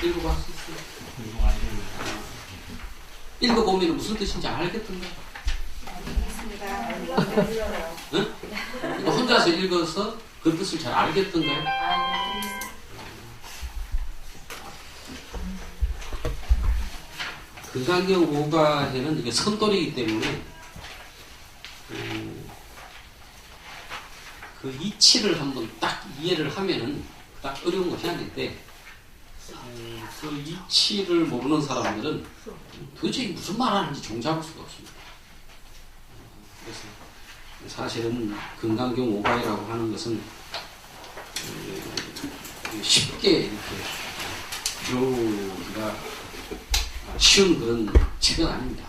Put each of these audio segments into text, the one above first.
읽어봤었어요. 읽어보면 무슨 뜻인지 알겠던가? 응? 이거 혼자서 읽어서 그 뜻을 잘 알겠던가요? 금강경 5가에는 이게 선돌이기 때문에 그 이치를 한번 딱 이해를 하면은 딱 어려운 것이 아닌데 그 이치를 모르는 사람들은 도저히 무슨 말하는지 종잡을 수가 없습니다. 그래서 사실은 금강경 5가이라고 하는 것은 쉽게 이렇게 배우기가 쉬운 그런 책은 아닙니다.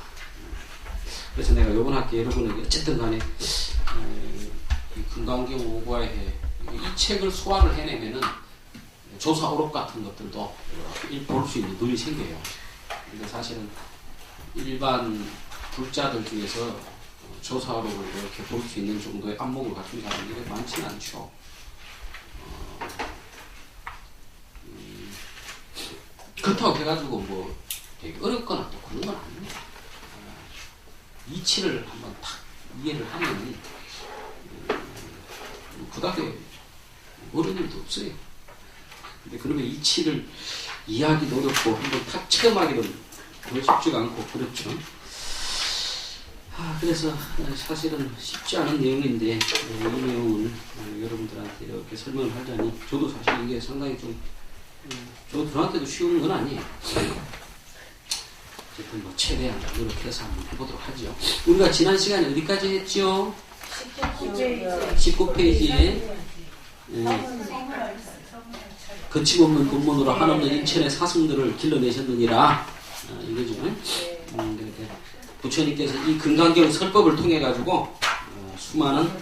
그래서 내가 이번 학기에 여러분에게 어쨌든 간에 이 금강경 5가에 이 책을 소화를 해내면은 조사 오록 같은 것들도 볼 수 있는 눈이 생겨요. 근데 사실은 일반 불자들 중에서 조사 오록을 이렇게 볼 수 있는 정도의 안목을 갖춘 사람들이 많지는 않죠. 그렇다고 해가지고 뭐 되게 어렵거나 또 그런 건 아닙니다. 이치를 한번 탁 이해를 하면 그다게 어려운 일도 없어요. 근데 그러면 이치를 이해하기도 어렵고 한번 탁 체험하기도 쉽지가 않고 그렇죠. 그래서 사실은 쉽지 않은 내용인데 이 내용을 여러분들한테 이렇게 설명을 하자니 저도 사실 이게 상당히 좀 저한테도 쉬운 건 아니에요. 어쨌든 뭐 최대한 노력해서 한번 해보도록 하죠. 우리가 지난 시간에 어디까지 했죠? 19페이지에 거침없는 근본으로 한없는 인천의 사슴들을 길러내셨느니라 이거죠. 그렇게 부처님께서 이 금강경 설법을 통해 가지고 수많은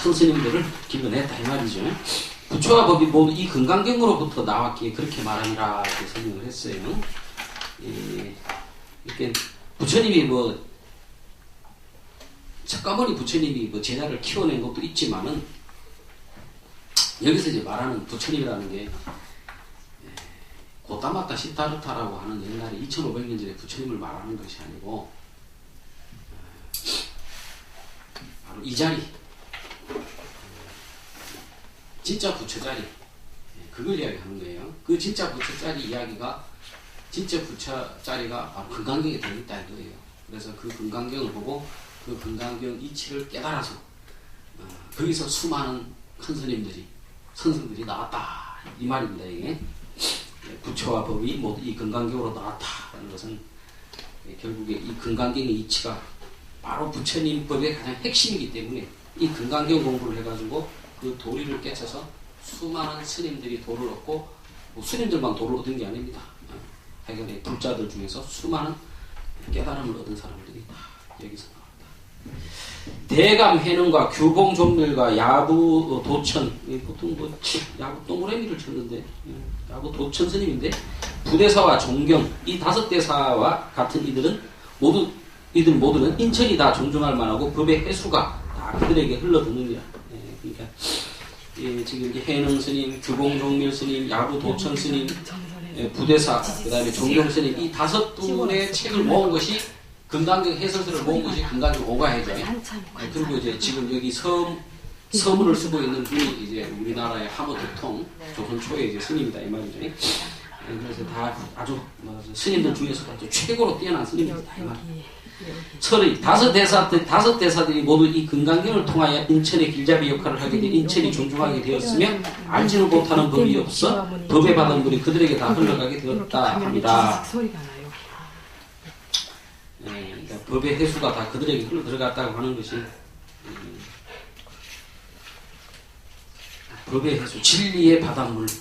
큰 스님들을 길러냈다 이 말이죠. 부처와 법이 모두 이 금강경으로부터 나왔기에 그렇게 말하니라 이렇게 설명을 했어요. 이렇게 부처님이 뭐 석가모니 부처님이 뭐 제자를 키워낸 것도 있지만은 여기서 이제 말하는 부처님이라는 게 고타마타 시타르타라고 하는 옛날에 2500년 전에 부처님을 말하는 것이 아니고 바로 이 자리 진짜 부처 자리 그걸 이야기하는 거예요. 그 진짜 부처 자리 이야기가 진짜 부처 자리가 바로 금강경에 들어있다 이거예요. 그래서 그 금강경을 보고 그 금강경 이치를 깨달아서 거기서 수많은 큰 스님들이 선생들이 나왔다 이 말입니다. 이게 부처와 법이 모두 이 금강경으로 나왔다는 것은 결국에 이 금강경의 이치가 바로 부처님 법의 가장 핵심이기 때문에 이 금강경 공부를 해가지고 그 도리를 깨쳐서 수많은 스님들이 도를 얻고 뭐 스님들만 도를 얻은 게 아닙니다. 하여간에 불자들 중에서 수많은 깨달음을 얻은 사람들이 다 여기서 나왔다. 대감 해능과 규봉 존밀과 야부 도천 보통 뭐 야부 동그라미를 쳤는데 야부 도천 스님인데 부대사와 종경 이 5대사와 같은 이들 모두는 인천이 다 존중할 만하고 법의 해수가 다 그들에게 흘러드느니라. 그러니까 지금 이렇게 해능 스님, 규봉 종밀 스님, 야부 도천 스님, 부대사, 그 다음에 종경 스님 이 5분의 책을 모은 것이 금강경 해설서를 모은 것이 금강경 5가해죠. 그리고 이제 지금 여기 서문을 쓰고 있는 분이 이제 우리나라의 하모대통 조선 초의 이제 스님이다 이 말이죠. 그래서 다 아주 스님들 중에서도 아주 최고로 뛰어난 스님입니다 이 말. 설의 5대사들이 모두 이 금강경을 통하여 인천의 길잡이 역할을 하게 된 인천이 존중하게 되었으며 알지는 못하는 법이 없어 법의 받은 물이 그들에게 다 흘러가게 되었다 합니다. 그러니까 법의 해수가 다 그들에게 흘러 들어갔다고 하는 것이 법의 해수, 진리의 바닷물 다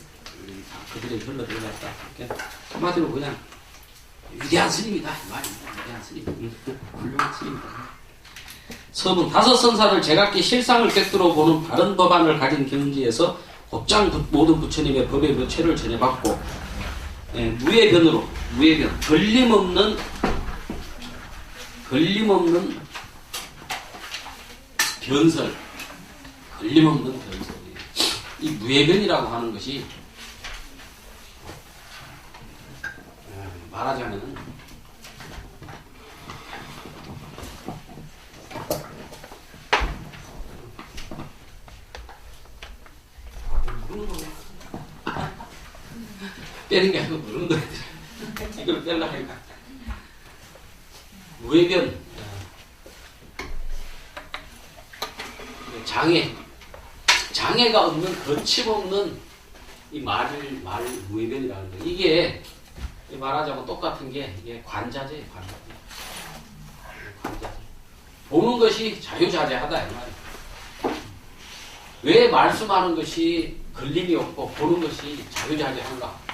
그들에게 흘러 들어갔다. 그러니까 한마디로 그냥 위대한 스님이다 이 말입니다. 위대한 스님, 훌륭한 스님이다. 서문 5선사를 제각기 실상을 꿰뚫어 보는 바른 법안을 가진 경지에서 곧장 모든 부처님의 법의 무체를 전해받고 무예변으로 걸림없는 변설 이 무예변이라고 하는 것이 말하자면 빼는 게 아니고 누르는 거야. 이걸 빼려고 하니까 무해변 장애가 없는 거침없는 이 말 무해변이라는 거. 이게 말하자면 똑같은 게 이게 관자재예요. 관자재. 보는 것이 자유자재하다 이 말이에요. 왜 말씀하는 것이 걸림이 없고 보는 것이 자유자재한가?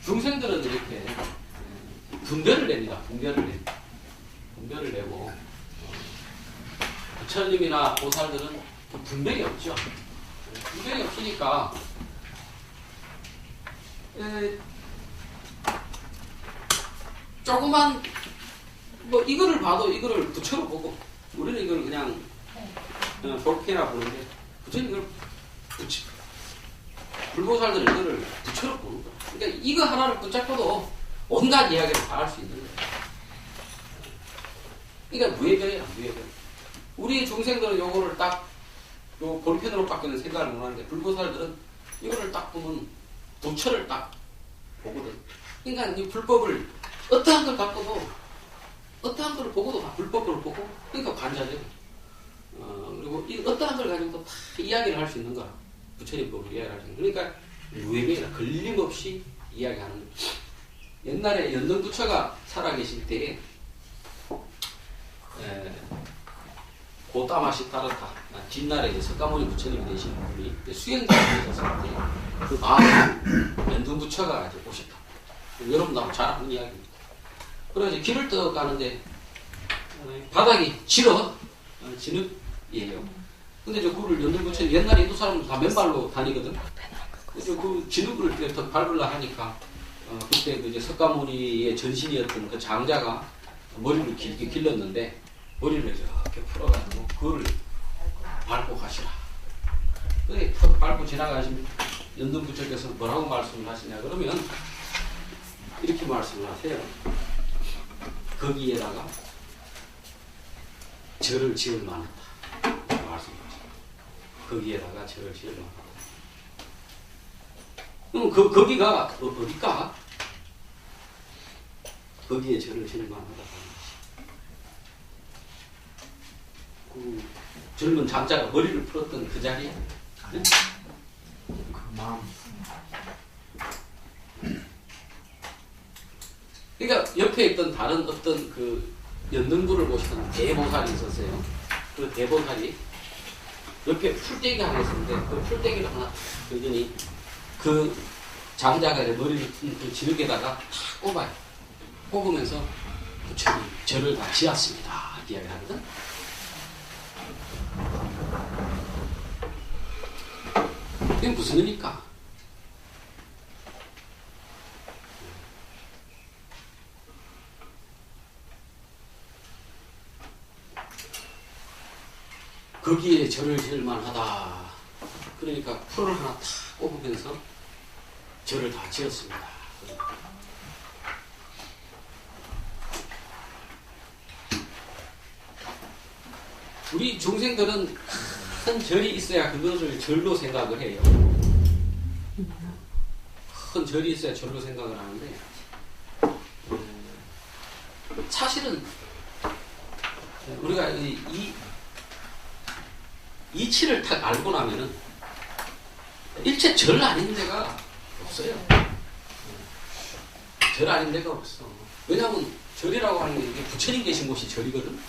중생들은 이렇게 분별을 냅니다. 분별을 내고 부처님이나 보살들은 분별이 없죠. 분별이 없으니까 조그만 뭐 이거를 봐도 이거를 부처로 보고 우리는 이걸 그냥 볼케나 보는데 부처님 이걸 불보살들은 이거를 부처로 보는 거야. 그러니까 이거 하나를 붙잡고도 온갖 이야기를 다 할 수 있는 거야. 그러니까 무해변이야, 무해변. 우리 중생들은 요거를 딱 요 볼펜으로밖에는 생각을 못 하는데 불보살들은 이거를 딱 보면 부처를 딱 보거든. 그러니까 이 불법을 어떠한 걸 갖고도 어떠한 걸 보고도 다 불법으로 보고 그러니까 관자죠. 그리고 이 어떠한 걸 가지고도 다 이야기를 할 수 있는 거야. 부처님법을 이야기를 할 수 있는 거야. 그러니까 무해변이라 걸림없이 이야기하는 거야. 옛날에 연등부처가 살아계실 때에 고따마시 따르타 진날에 석가모니 부처님이 되신 분이 수행자가 되셨을 때 그 마음 연등부처가 오셨다. 여러분도 잘 아는 이야기입니다. 그래서 길을 떠 가는데 바닥이 진흙이에요. 근데 저 굴을 연등부처님 옛날에 인도 사람들 다 맨발로 다니거든. 그래서 그 진흙을 더 밟으려 하니까 그때 그 이제 석가모니의 전신이었던 그 장자가 머리를 길게 길렀는데 머리를 이렇게 풀어가지고 그거를 밟고 가시라. 그래 턱 밟고 지나가시면 연등부처께서 뭐라고 말씀을 하시냐 그러면 이렇게 말씀을 하세요. 거기에다가 절을 지을 만하다. 말씀하시죠. 거기에다가 절을 지을 만하다. 그럼 거기가 어딜까? 거기에 절을 지을 만하다. 그 젊은 장자가 머리를 풀었던 그 자리에 네? 그 마음. 그러니까 옆에 있던 다른 어떤 그 연등굴을 보시던 대보살이 있었어요. 그 대보살이 옆에 풀떼기 하나 있었는데 그 풀떼기를 하나 여전히 그 장자가 머리를 푼 그 진흙에다가 탁 꼽아요. 꼽으면서 부처님 절을 다 지었습니다. 이야기를 하거든. 이게 무슨 의미입니까? 거기에 절을 지을 만하다. 그러니까 풀을 하나 탁 꼽으면서 절을 다 지었습니다. 우리 중생들은 큰 절이 있어야 그것을 절로 생각을 해요. 큰 절이 있어야 절로 생각을 하는데 사실은 우리가 이 이치를 딱 알고 나면은 일체 절 아닌 데가 없어요. 절 아닌 데가 없어. 왜냐하면 절이라고 하는 게 부처님 계신 곳이 절이거든.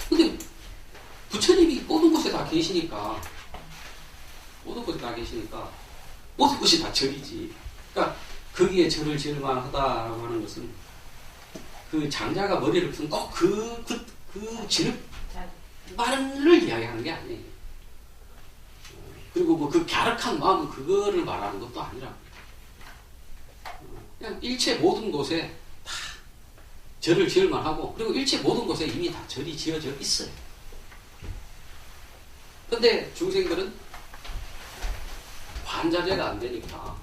근데 부처님이 모든 곳에 다 계시니까 모든 곳이 다 절이지. 그러니까 거기에 절을 지을 만하다라고 하는 것은 그 장자가 머리를 푼 꼭 그 진흙 말을 이야기하는 게 아니에요. 그리고 뭐 그 갸륵한 마음 그거를 말하는 것도 아니라 그냥 일체 모든 곳에 다 절을 지을만 하고, 그리고 일체 모든 곳에 이미 다 절이 지어져 있어요. 근데 중생들은 관자재가 안 되니까,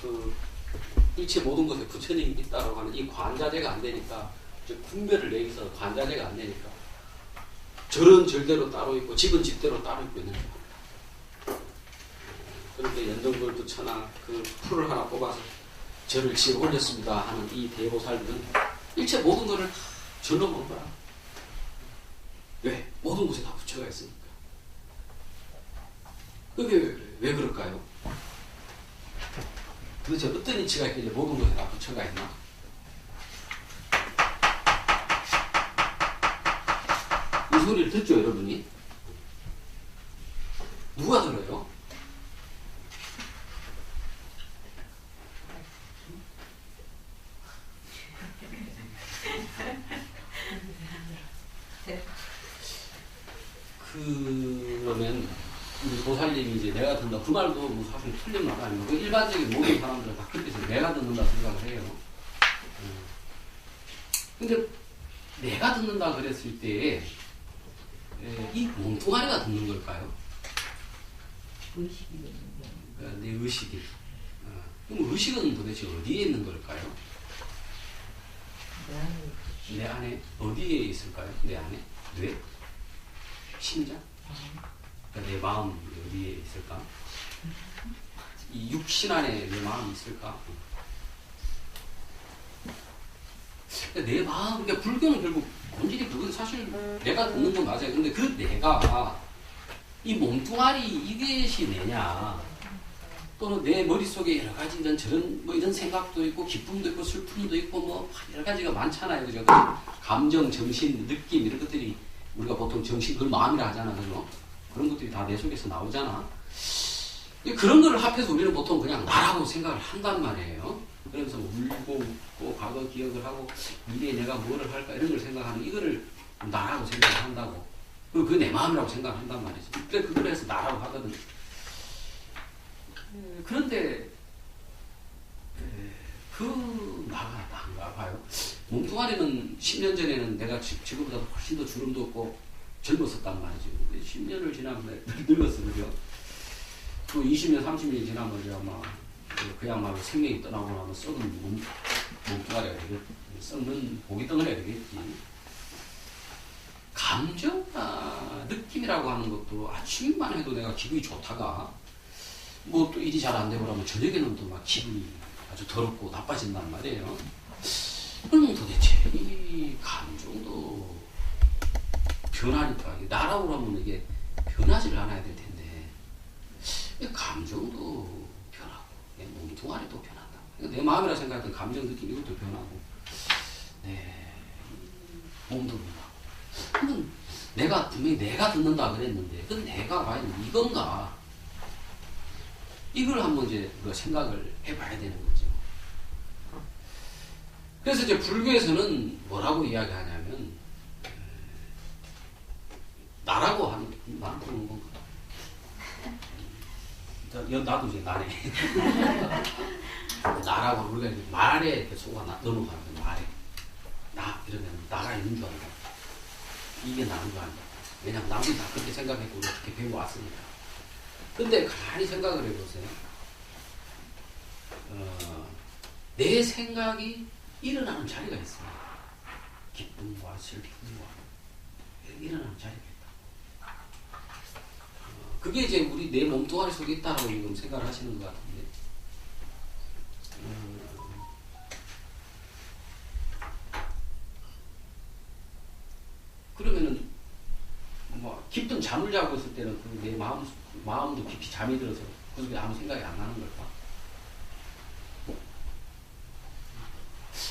그 일체 모든 곳에 부처님이 있다고 하는 이 관자재가 안 되니까, 즉 분별을 내기서 관자재가 안 되니까, 절은 절대로 따로 있고 집은 집대로 따로 있고 있는 거예요. 그런데 연정불 부처나 그 풀을 하나 뽑아서 절을 지어 올렸습니다 하는 이 대보살들은 일체 모든 것을 다 절로 먹은 거야. 왜? 모든 곳에 다 부처가 있으니까. 그게 왜 그럴까요? 도대체 어떤 이치가 있길래 모든 곳에 다 부처가 있나? 이 소리를 듣죠, 여러분이? 누가 들어요? 그러면 우리 보살님이 이제 내가 듣는다 그 말도 뭐 사실 틀린 말 아니고 일반적인 모든 사람들은 다 그렇게 해서 내가 듣는다 생각을 해요. 근데 내가 듣는다 그랬을 때 이 몸뚱아리가 듣는 걸까요? 의식이 그러니까 내 의식이. 그럼 의식은 도대체 어디에 있는 걸까요? 내 안에 어디에 있을까요? 내 안에? 뇌? 심장? 그러니까 내 마음 어디에 있을까? 이 육신 안에 내 마음이 있을까? 그러니까 내 마음, 그러니까 불교는 결국 본질이 그건 사실 내가 듣는 건 맞아요. 근데 그 내가 이 몸뚱아리 이것이 내냐? 또는 내 머릿속에 여러 가지 이런 생각도 있고 기쁨도 있고 슬픔도 있고 뭐 여러 가지가 많잖아요. 그죠? 감정, 정신, 느낌 이런 것들이 우리가 보통 정신, 그걸 마음이라 하잖아. 그죠? 그런 것들이 다 내 속에서 나오잖아. 그런 걸 합해서 우리는 보통 그냥 나라고 생각을 한단 말이에요. 그러면서 울고 웃고 과거 기억을 하고 미래에 내가 뭐를 할까 이런 걸 생각하는 이거를 나라고 생각을 한다고. 그리고 그게 내 마음이라고 생각을 한단 말이지. 그래 그걸 해서 나라고 하거든. 그런데 그 나가 난가 봐요. 몸뚱아리는 10년 전에는 내가 지금보다 훨씬 더 주름도 없고 젊었었단 말이지. 10년을 지나면 늙었어, 그죠? 또 20년, 30년이 지나면 이제 아마 그야말로 생명이 떠나고 나면 썩은 몸뚱아리가 되겠지. 썩는 고기 덩어리가 되겠지. 감정이나 느낌이라고 하는 것도 아침만 해도 내가 기분이 좋다가 뭐 또 일이 잘 안 되고 그러면 저녁에는 또 막 기분이 아주 더럽고 나빠진단 말이에요. 그럼 도대체 이 감정도 변하니까 나라고 하면 이게 변하지를 않아야 될 텐데 이 감정도 변하고 몸뚱아리도 변한다. 내 마음이라 생각했던 감정 느낌 이것도 변하고 몸도 변하고. 그러면 내가 분명히 내가 듣는다 그랬는데 그 내가 과연 이건가? 이걸 한번 이제 우리가 생각을 해봐야 되는 거죠. 그래서 이제 불교에서는 뭐라고 이야기하냐면 나라고 하는 나는 그런 건가? 나도 이제 나네. 나라고 우리가 말에 속아 넘어가는 거야. 말에 나 이러면 나가 있는 줄 안다. 이게 나는 줄 안다. 왜냐면 남들이 다 그렇게 생각했고 그렇게 배워왔으니까. 근데 가만히 생각을 해보세요. 내 생각이 일어나는 자리가 있습니다. 기쁨과 슬픔과 일어나는 자리가 있다. 그게 이제 우리 내 몸뚱아리 속에 있다고 지금 생각을 하시는 것 같은데. 그러면은 뭐 깊은 잠을 자고 있을 때는 그 내 마음도 깊이 잠이 들어서 그 속에 아무 생각이 안 나는 걸까?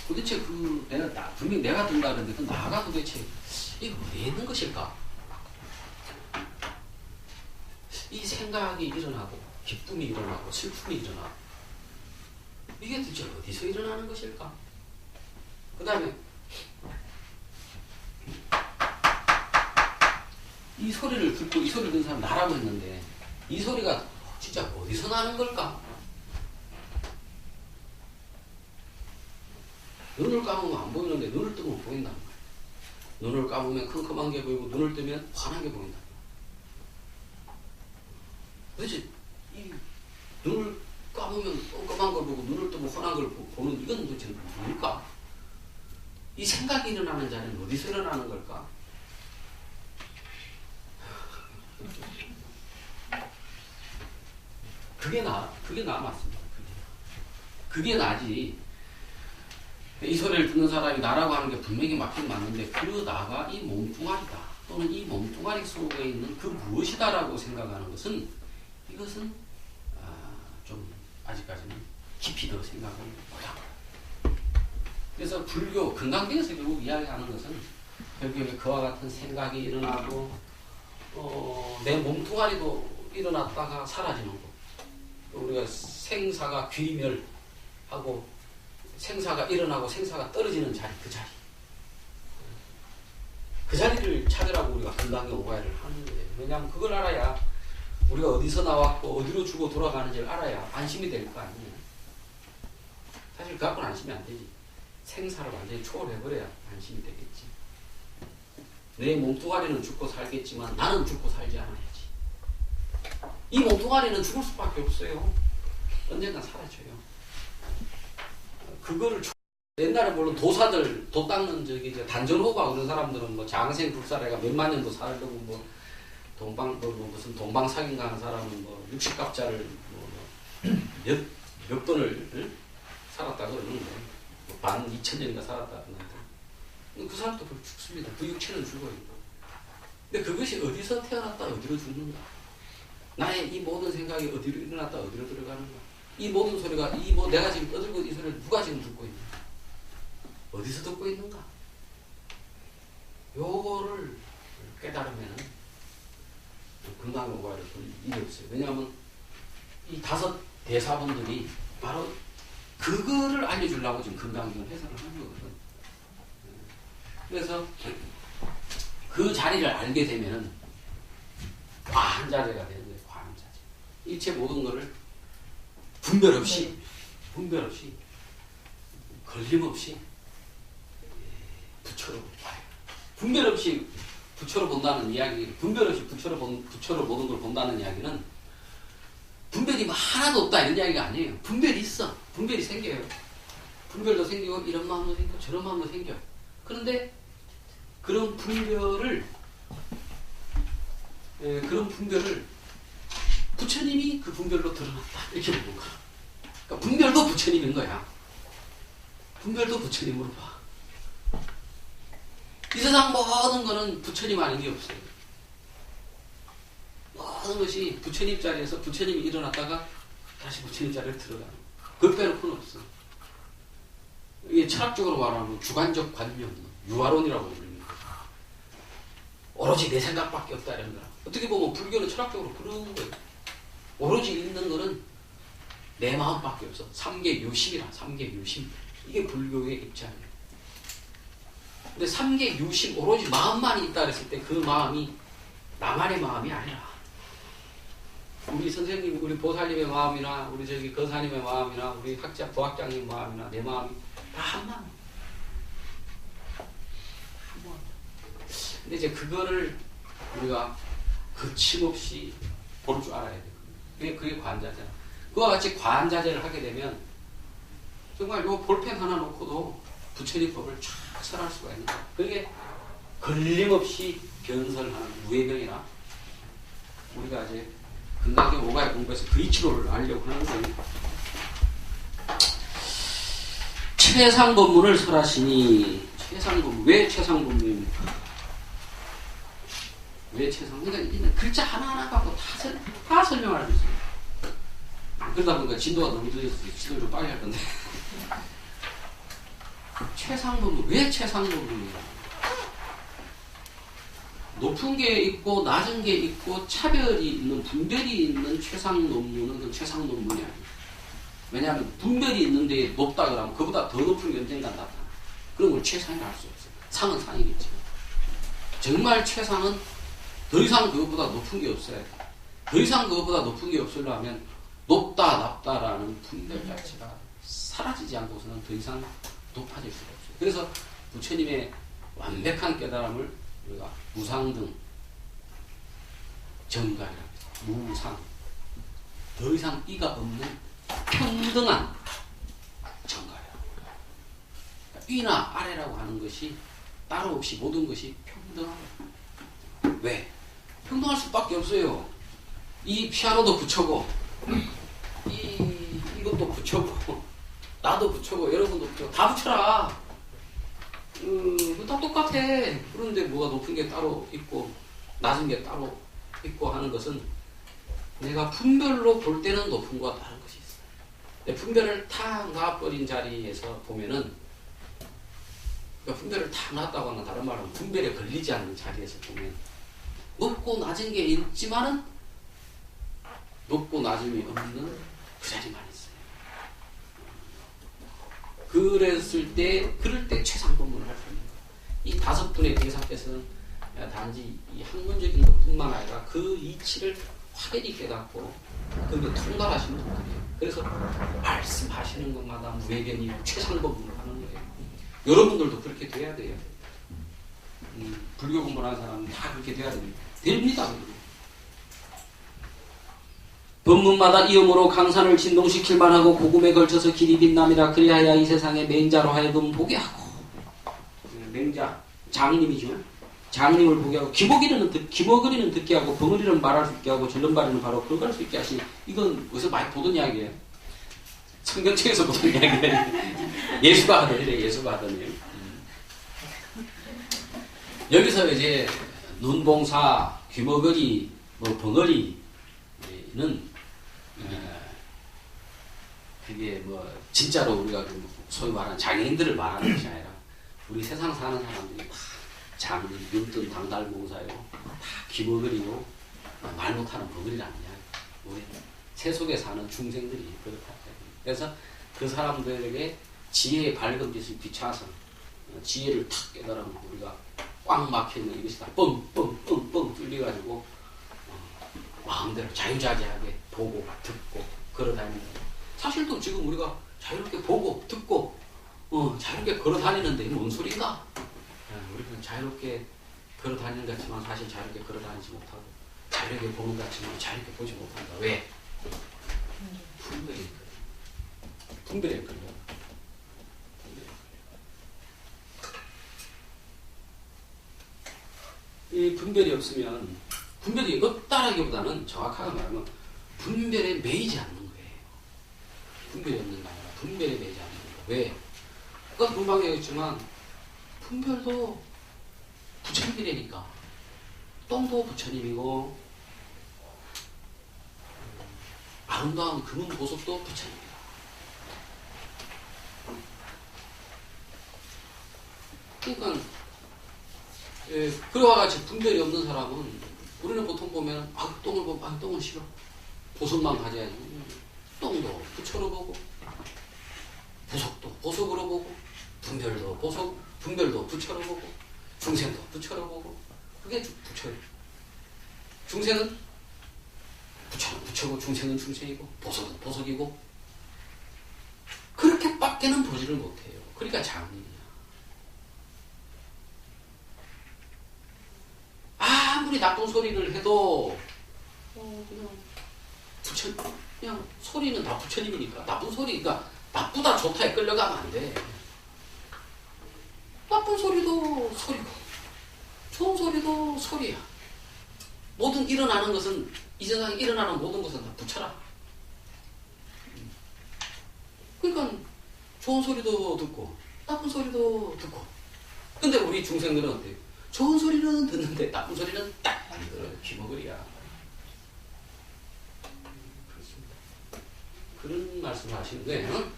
도대체 분명히 내가 든다 그러는데 그 나가 도대체 이거 어디에 있는 것일까? 이 생각이 일어나고 기쁨이 일어나고 슬픔이 일어나고 이게 도대체 어디서 일어나는 것일까? 그 다음에 이 소리를 듣고 이 소리를 듣는 사람 나라고 했는데 이 소리가 진짜 어디서 나는 걸까? 눈을 감으면 안 보이는데 눈을 뜨면 보인단 말이에요. 눈을 감으면 컴컴한 게 보이고 눈을 뜨면 환한 게 보인단 말이에요. 도대체 이 눈을 감으면 깜깜한 걸 보고 눈을 뜨면 환한 걸 보는 이건 도대체 뭘까? 이 생각이 일어나는 자리는 어디서 일어나는 걸까? 그게 나 맞습니다. 그게 나지. 이 소리를 듣는 사람이 나라고 하는 게 분명히 맞긴 맞는데 그 나가 이 몸뚱아리다. 또는 이 몸뚱아리 속에 있는 그 무엇이다라고 생각하는 것은 이것은 좀 아직까지는 깊이 더 생각을 못하고. 그래서 불교 금강경에서 결국 이야기하는 것은 결국에 그와 같은 생각이 일어나고 내 몸뚱아리도 일어났다가 사라지는 거. 우리가 생사가 귀멸하고 생사가 일어나고 생사가 떨어지는 자리, 그 자리를 찾으라고 우리가 금강경 오가야를 하는 거예요. 왜냐하면 그걸 알아야 우리가 어디서 나왔고 어디로 주고 돌아가는지를 알아야 안심이 될 거 아니에요. 사실 그 갖고는 안심이 안 되지. 생사를 완전히 초월해버려야 안심이 되겠지. 내 몸뚱아리는 죽고 살겠지만 나는 죽고 살지 않아야지. 이 몸뚱아리는 죽을 수밖에 없어요. 언젠가 사라져요. 그거를 옛날에 물론 도사들 도 닦는 단전호가 그런 사람들은 뭐 장생 불사래가 몇만 년도 살려고 뭐 무슨 동방사긴가 하는 사람은 뭐 60갑자를 몇 번을 살았다고 그러는데 뭐 12,000년인가 살았다 그러는데 그 사람도 죽습니다. 그 육체는 죽어요. 근데 그것이 어디서 태어났다 어디로 죽는가? 나의 이 모든 생각이 어디로 일어났다 어디로 들어가는가? 이 모든 소리가 내가 지금 떠들고 이 소리를 누가 지금 듣고 있는가? 어디서 듣고 있는가? 요거를 깨달으면 금강경 오가야를 볼 일이 없어요. 왜냐하면 이 5 대사분들이 바로 그거를 알려주려고 지금 금강경을 해석을 하는 거거든. 그래서 그 자리를 알게 되면은 과한자재가 되는 거예요. 과한자재. 일체 모든 거를 분별 없이 걸림없이 부처로 봐요. 분별 없이 부처로 본다는 이야기, 분별 없이 부처로 모든 걸 본다는 이야기는 분별이 뭐 하나도 없다 이런 이야기가 아니에요. 분별이 있어. 분별이 생겨요. 분별도 생기고 이런 마음도 생기고 저런 마음도 생겨. 그런데 그런 분별을 부처님이 그 분별로 드러났다 이렇게 보는 거야. 그러니까 분별도 부처님인 거야. 분별도 부처님으로 봐. 이 세상 모든 거는 부처님 아닌 게 없어요. 모든 것이 부처님 자리에서 부처님이 일어났다가 다시 부처님 자리에 들어가는 거야. 그걸 빼놓고는 없어. 이게 철학적으로 말하면 주관적 관념, 유아론이라고 부릅니다. 오로지 내 생각밖에 없다 이런 거라. 어떻게 보면 불교는 철학적으로 그런 거예요. 오로지 있는 거는 내 마음밖에 없어. 삼계유심이라. 삼계유심. 이게 불교의 입장이에요. 근데 삼계유심 오로지 마음만 있다 그랬을 때 그 마음이 나만의 마음이 아니라 우리 선생님, 우리 보살님의 마음이나 우리 거사님의 마음이나 우리 학자, 부학장님 마음이나 내 마음이 다 한 마음. 근데 이제 그거를 우리가 거침없이 볼 줄 알아야 돼요. 그게 관자재야. 그와 같이 관자재를 하게 되면 정말 요 볼펜 하나 놓고도 부처님 법을 쫙 설할 수가 있는 거야. 그게 걸림없이 변설하는 무해명이라 우리가 이제 금강경 오가야 공부해서 그 이치로를 알려고 하는 거예요. 최상법문을 설하시니 최상법문. 왜 최상법문입니까? 왜 최상? 그러니까 글자 하나하나 갖고 다 설명할 수 있어요. 그러다 보니까 진도가 너무 늦어서 지도를 좀 빨리 할 건데. 최상법문. 왜 최상법문이냐? 높은 게 있고 낮은 게 있고 차별이 있는 분별이 있는 최상논문은 그 최상논문이 아니에요. 왜냐하면 분별이 있는데 높다 그러면 그보다 더 높은 게 언젠가 나타나. 그런 걸 최상이라 할 수 없어요. 상은 상이겠지. 정말 최상은 더 이상 그것보다 높은 게 없어야 돼. 더 이상 그것보다 높은 게 없으려면 높다, 낮다라는 분별 자체가 사라지지 않고서는 더 이상 높아질 수가 없어요. 그래서 부처님의 완벽한 깨달음을 우리가 무상등 정갈이랍니다. 무상. 더 이상 이가 없는 평등한 정갈이라고. 그러니까 위나 아래라고 하는 것이 따로 없이 모든 것이 평등하다. 왜? 평등할 수밖에 없어요. 이 피아노도 부처고, 이것도 부처고, 나도 부처고, 여러분도 부처고, 다 부처라. 다 똑같아. 그런데 뭐가 높은 게 따로 있고, 낮은 게 따로 있고 하는 것은 내가 분별로 볼 때는 높은 거와 다른 것이 있어요. 근데 분별을 탁 놔버린 자리에서 보면은, 그러니까 분별을 탁 놨다고 하는 다른 말은 분별에 걸리지 않는 자리에서 보면 높고 낮은 게 있지만은 높고 낮음이 없는 그 자리만 있어요. 그럴 때 최상법문을 할 수 있는 거예요. 이 5분의 대사께서는 단지 이 학문적인 것뿐만 아니라 그 이치를 확연히 깨닫고 그게 통달하시는 분들이에요. 그래서 말씀하시는 것마다 무외견이고 최상법문을 하는 거예요. 여러분들도 그렇게 돼야 돼요. 불교 공부하는 사람은 다 그렇게 돼야 됩니다. 됩니다. 법문마다 이음으로 강산을 진동시킬 만하고 고금에 걸쳐서 길이 빛남이라. 그리하여 이 세상에 맹자로 하여금 보게 하고. 맹자, 장님이죠. 장님을 보게 하고, 기머거리는 듣게 하고, 벙어리는 말할 수 있게 하고, 절름발이는 바로 걸어갈 수 있게 하시니. 이건 어디서 많이 보던 이야기예요. 성경책에서 보던 이야기예요. 예수가 하던 일이에요. 예수가 하던 일. 여기서 이제 눈봉사, 귀머거리, 벙어리는 그게 진짜로 우리가 소위 말하는 장애인들을 말하는 것이 아니라 우리 세상 사는 사람들이 다 장님, 윤든, 당달봉사요, 다 귀머거리고 말 못하는 벙어리라는 이야기. 우리 새 속에 사는 중생들이 그렇다. 그래서 그 사람들에게 지혜의 밝은 빛을 비춰서 지혜를 탁 깨달으면 우리가 꽉 막혀있는 이것이 다 뻥뻥뻥뻥 뚫려가지고 마음대로 자유자재하게 보고 듣고 걸어다니는. 사실 또 지금 우리가 자유롭게 보고 듣고 자유롭게 걸어다니는데 뭔 소린가? 우리는 자유롭게 걸어다니는 것 같지만 사실 자유롭게 걸어다니지 못하고 자유롭게 보는 것 같지만 자유롭게 보지 못한다. 왜? 분별에 걸려. 이 분별이 없으면, 분별이 없다라기보다는 정확하게 말하면 분별에 매이지 않는 거예요. 분별이 없는 게 아니라 분별에 매이지 않는 거예요. 왜? 아까 금방 얘기했지만 분별도 부처님이라니까. 똥도 부처님이고 아름다운 금은 보석도 부처님이다. 그러니까 그와 같이 분별이 없는 사람은 우리는 보통 보면 똥을 보면 똥은 싫어. 보석만 가져야지. 똥도 부처로 보고 보석도 보석으로 보고 분별도 분별도 부처로 보고 중생도 부처로 보고 그게 부처예요. 중생은 부처는 부처고 중생은 중생이고 보석은 보석이고 그렇게 밖에는 보지를 못해요. 그러니까 장님이야. 아무리 나쁜 소리를 해도 그냥 소리는 다 부처님이니까 나쁜 소리가 나쁘다 좋다에 끌려가면 안 돼. 나쁜 소리도 소리고 좋은 소리도 소리야. 모든 일어나는 것은 이 세상에 일어나는 모든 것은 다 부처라. 그러니까 좋은 소리도 듣고 나쁜 소리도 듣고. 근데 우리 중생들은 어때요? 좋은 소리는 듣는데 나쁜 소리는 딱 안 들어요. 귀머거리야. 그렇습니다. 그런 말씀을 하시는 거예요.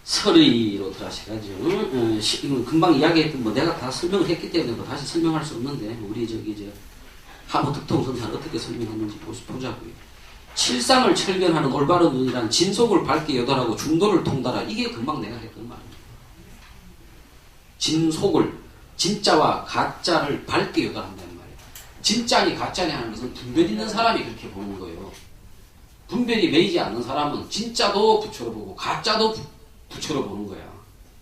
서리로 들어가셔가지고 이건 금방 이야기했던 내가 다 설명을 했기 때문에 다시 설명할 수 없는데 우리 하모특통 선사는 어떻게 설명했는지 보자고요. 칠상을 철견하는 올바른 눈이란 진속을 밝게 여달하고 중도를 통달하. 이게 금방 내가 했던 말입니다. 진속을 진짜와 가짜를 밝게 여달한다는 말이에요. 진짜니 가짜니 하는 것은 분별 있는 사람이 그렇게 보는 거예요. 분별이 매이지 않는 사람은 진짜도 부처로 보고 가짜도 부처로 보는 거야.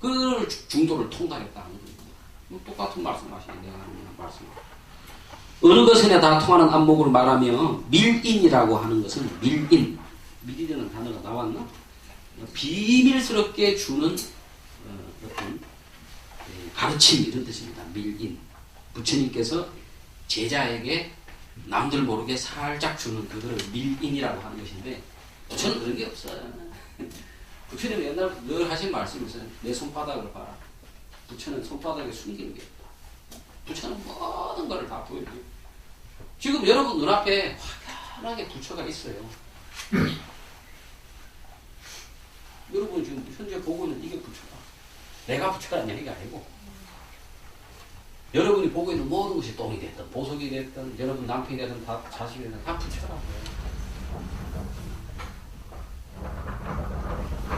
그 중도를 통달했다는 거예요. 똑같은 말씀하시네. 내가 하는 말씀. 어느 것에나 다 통하는 안목으로 말하며 밀인이라고 하는 것은 밀이라는 단어가 나왔나? 비밀스럽게 주는 어떤 가르침 이런 뜻입니다. 밀인. 부처님께서 제자에게 남들 모르게 살짝 주는 그거를 밀인이라고 하는 것인데 부처는 그런 게 없어요. 부처님이 옛날부터 늘 하신 말씀이 있어요. 내 손바닥을 봐라. 부처는 손바닥에 숨기는 게 없다. 부처는 모든 걸 다 보여줘요. 지금 여러분 눈앞에 환하게 부처가 있어요. 여러분 지금 현재 보고 있는 이게 부처다. 내가 부처라는 얘기가 아니고 여러분이 보고 있는 모든 것이 똥이 됐든 보석이 됐든 여러분 남편이 됐든 다 자식이 됐든 다 부처라고요.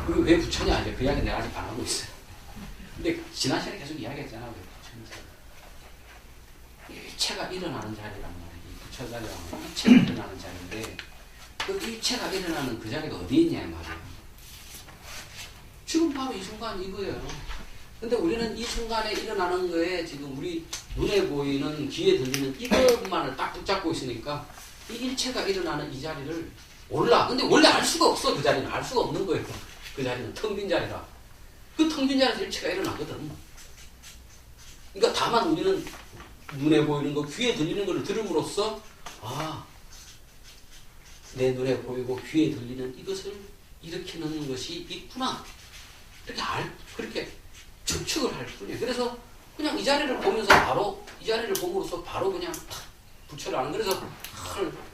그게 왜 부처냐 이제 그 이야기 내가 아직 안 하고 있어요. 근데 지난 시간에 계속 이야기했잖아. 왜 부처냐. 일체가 일어나는 자리란 말이에요. 이 부처 자리란 말이에요. 일체가 일어나는 자리인데 그 일체가 일어나는 그 자리가 어디 있냐 말이에요. 지금 바로 이 순간 이거예요. 근데 우리는 이 순간에 일어나는 거에 지금 우리 눈에 보이는 귀에 들리는 이것만을 딱 붙잡고 있으니까 이 일체가 일어나는 이 자리를 몰라. 근데 원래 알 수가 없어. 그 자리는 알 수가 없는 거예요. 그 자리는 텅 빈 자리라. 그 텅 빈 자리에서 일체가 일어나거든. 그러니까 다만 우리는 눈에 보이는 거, 귀에 들리는 거를 들음으로써 아, 내 눈에 보이고 귀에 들리는 이것을 일으키는 것이 있구나. 이렇게 그렇게 추측을 할 뿐이에요. 그래서 그냥 이 자리를 보면서 바로 이 자리를 봄으로써 바로 그냥 탁 부처를 하는. 그래서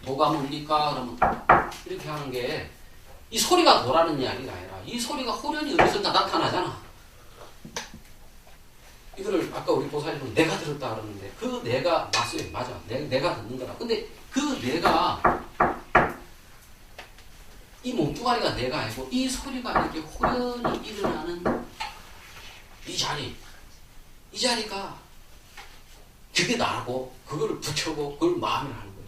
뭐가 뭡니까? 그러면 이렇게 하는 게 이 소리가 도라는 이야기가 아니라 이 소리가 호련히 어디서 다 나타나잖아. 이거를 아까 우리 보살님은 내가 들었다 그러는데 그 내가 맞어요. 맞아. 내가 듣는 거라. 근데 그 내가 이 몸뚱아리가 내가 아니고 이 소리가 이렇게 호련히 일어나는 이 자리가 그게 나고 그거를 붙여고 그걸 마음이라 하는 거예요.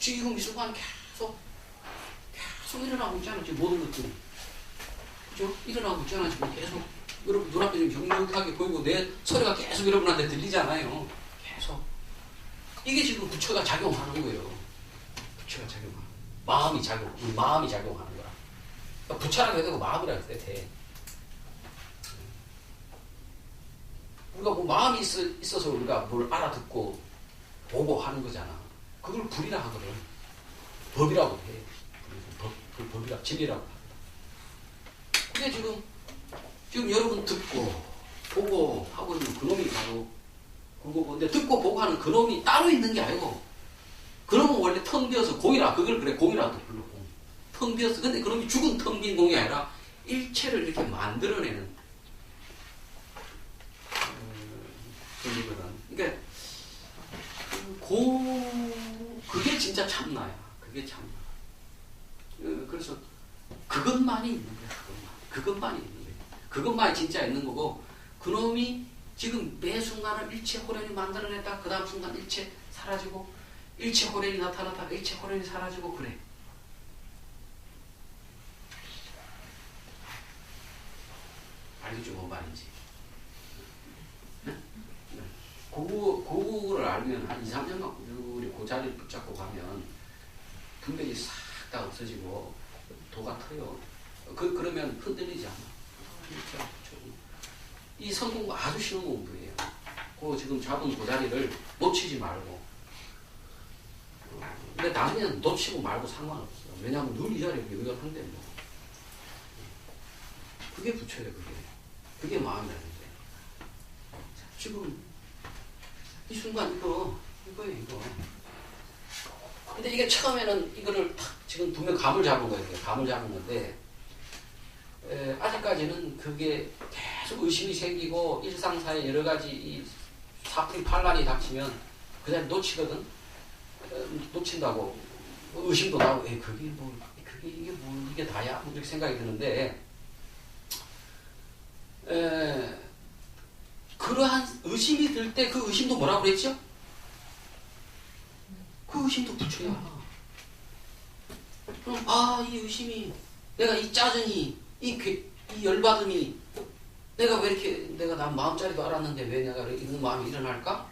지금 이 순간 계속 일어나고 있잖아. 지금 모든 것들이. 그죠? 일어나고 있잖아. 지금 계속 여러분 눈앞에 지금 경력하게 보이고 내 소리가 계속 여러분한테 들리잖아요. 계속. 이게 지금 부처가 작용하는 거예요. 부처가 작용하는 거예요. 마음이 작용하는 거라. 그러니까 부처라고 해도 마음이라고 해도 돼. 우리가 뭐 마음이 있어서 우리가 뭘 알아듣고 보고 하는 거잖아. 그걸 불이라 하거든. 법이라고 해. 그 법이라, 진리라고. 그게 지금 여러분 듣고 보고 하고 있는 그놈이 바로 그거고. 근데 듣고 보고 하는 그놈이 따로 있는 게 아니고 그놈은 원래 텅 비어서 공이라, 그걸 그래 공이라고 부르고. 텅 비어서. 근데 그놈이 죽은 텅 빈 공이 아니라 일체를 이렇게 만들어내는 그러니까 그게 진짜 참나야. 그게 참나. 그래서 그것만이 있는 거야. 그것만이 있는 거야. 그것만이 진짜 있는 거고 그놈이 지금 매 순간을 일체 호련이 만들어냈다. 그 다음 순간 일체 사라지고 일체 호련이 나타났다. 일체 호련이 사라지고 그래. 알겠죠? 뭔 말인지. 그거를 알면 한 2, 3년간 우리 그 자리를 붙잡고 가면 분별이 싹 다 없어지고 도가 터요. 그러면 흔들리지 않아. 그렇죠? 이 성공부 아주 쉬운 공부예요. 그 지금 잡은 그 자리를 놓치지 말고. 근데 나중에는 놓치고 말고 상관없어. 왜냐하면 늘 이 자리에 의존한대 뭐. 그게 부처예요. 그게 마음이라는 거예요. 지금 이 순간 이거예요. 근데 이게 처음에는 이거를 탁 지금 분명 감을 잡은 거예요. 감을 잡은 건데 아직까지는 그게 계속 의심이 생기고 일상사에 여러 가지 이 사풀이 판란이 닥치면 그냥 놓치거든. 놓친다고 의심도 나고 이게 다야? 이렇게 생각이 드는데 그러한 의심이 들 때 그 의심도 뭐라고 그랬죠? 그 의심도 부처야. 그럼 이 의심이 내가 이 짜증이 이 열받음이 내가 왜 이렇게 내가 난 마음자리도 알았는데 왜 내가 이런 마음이 일어날까?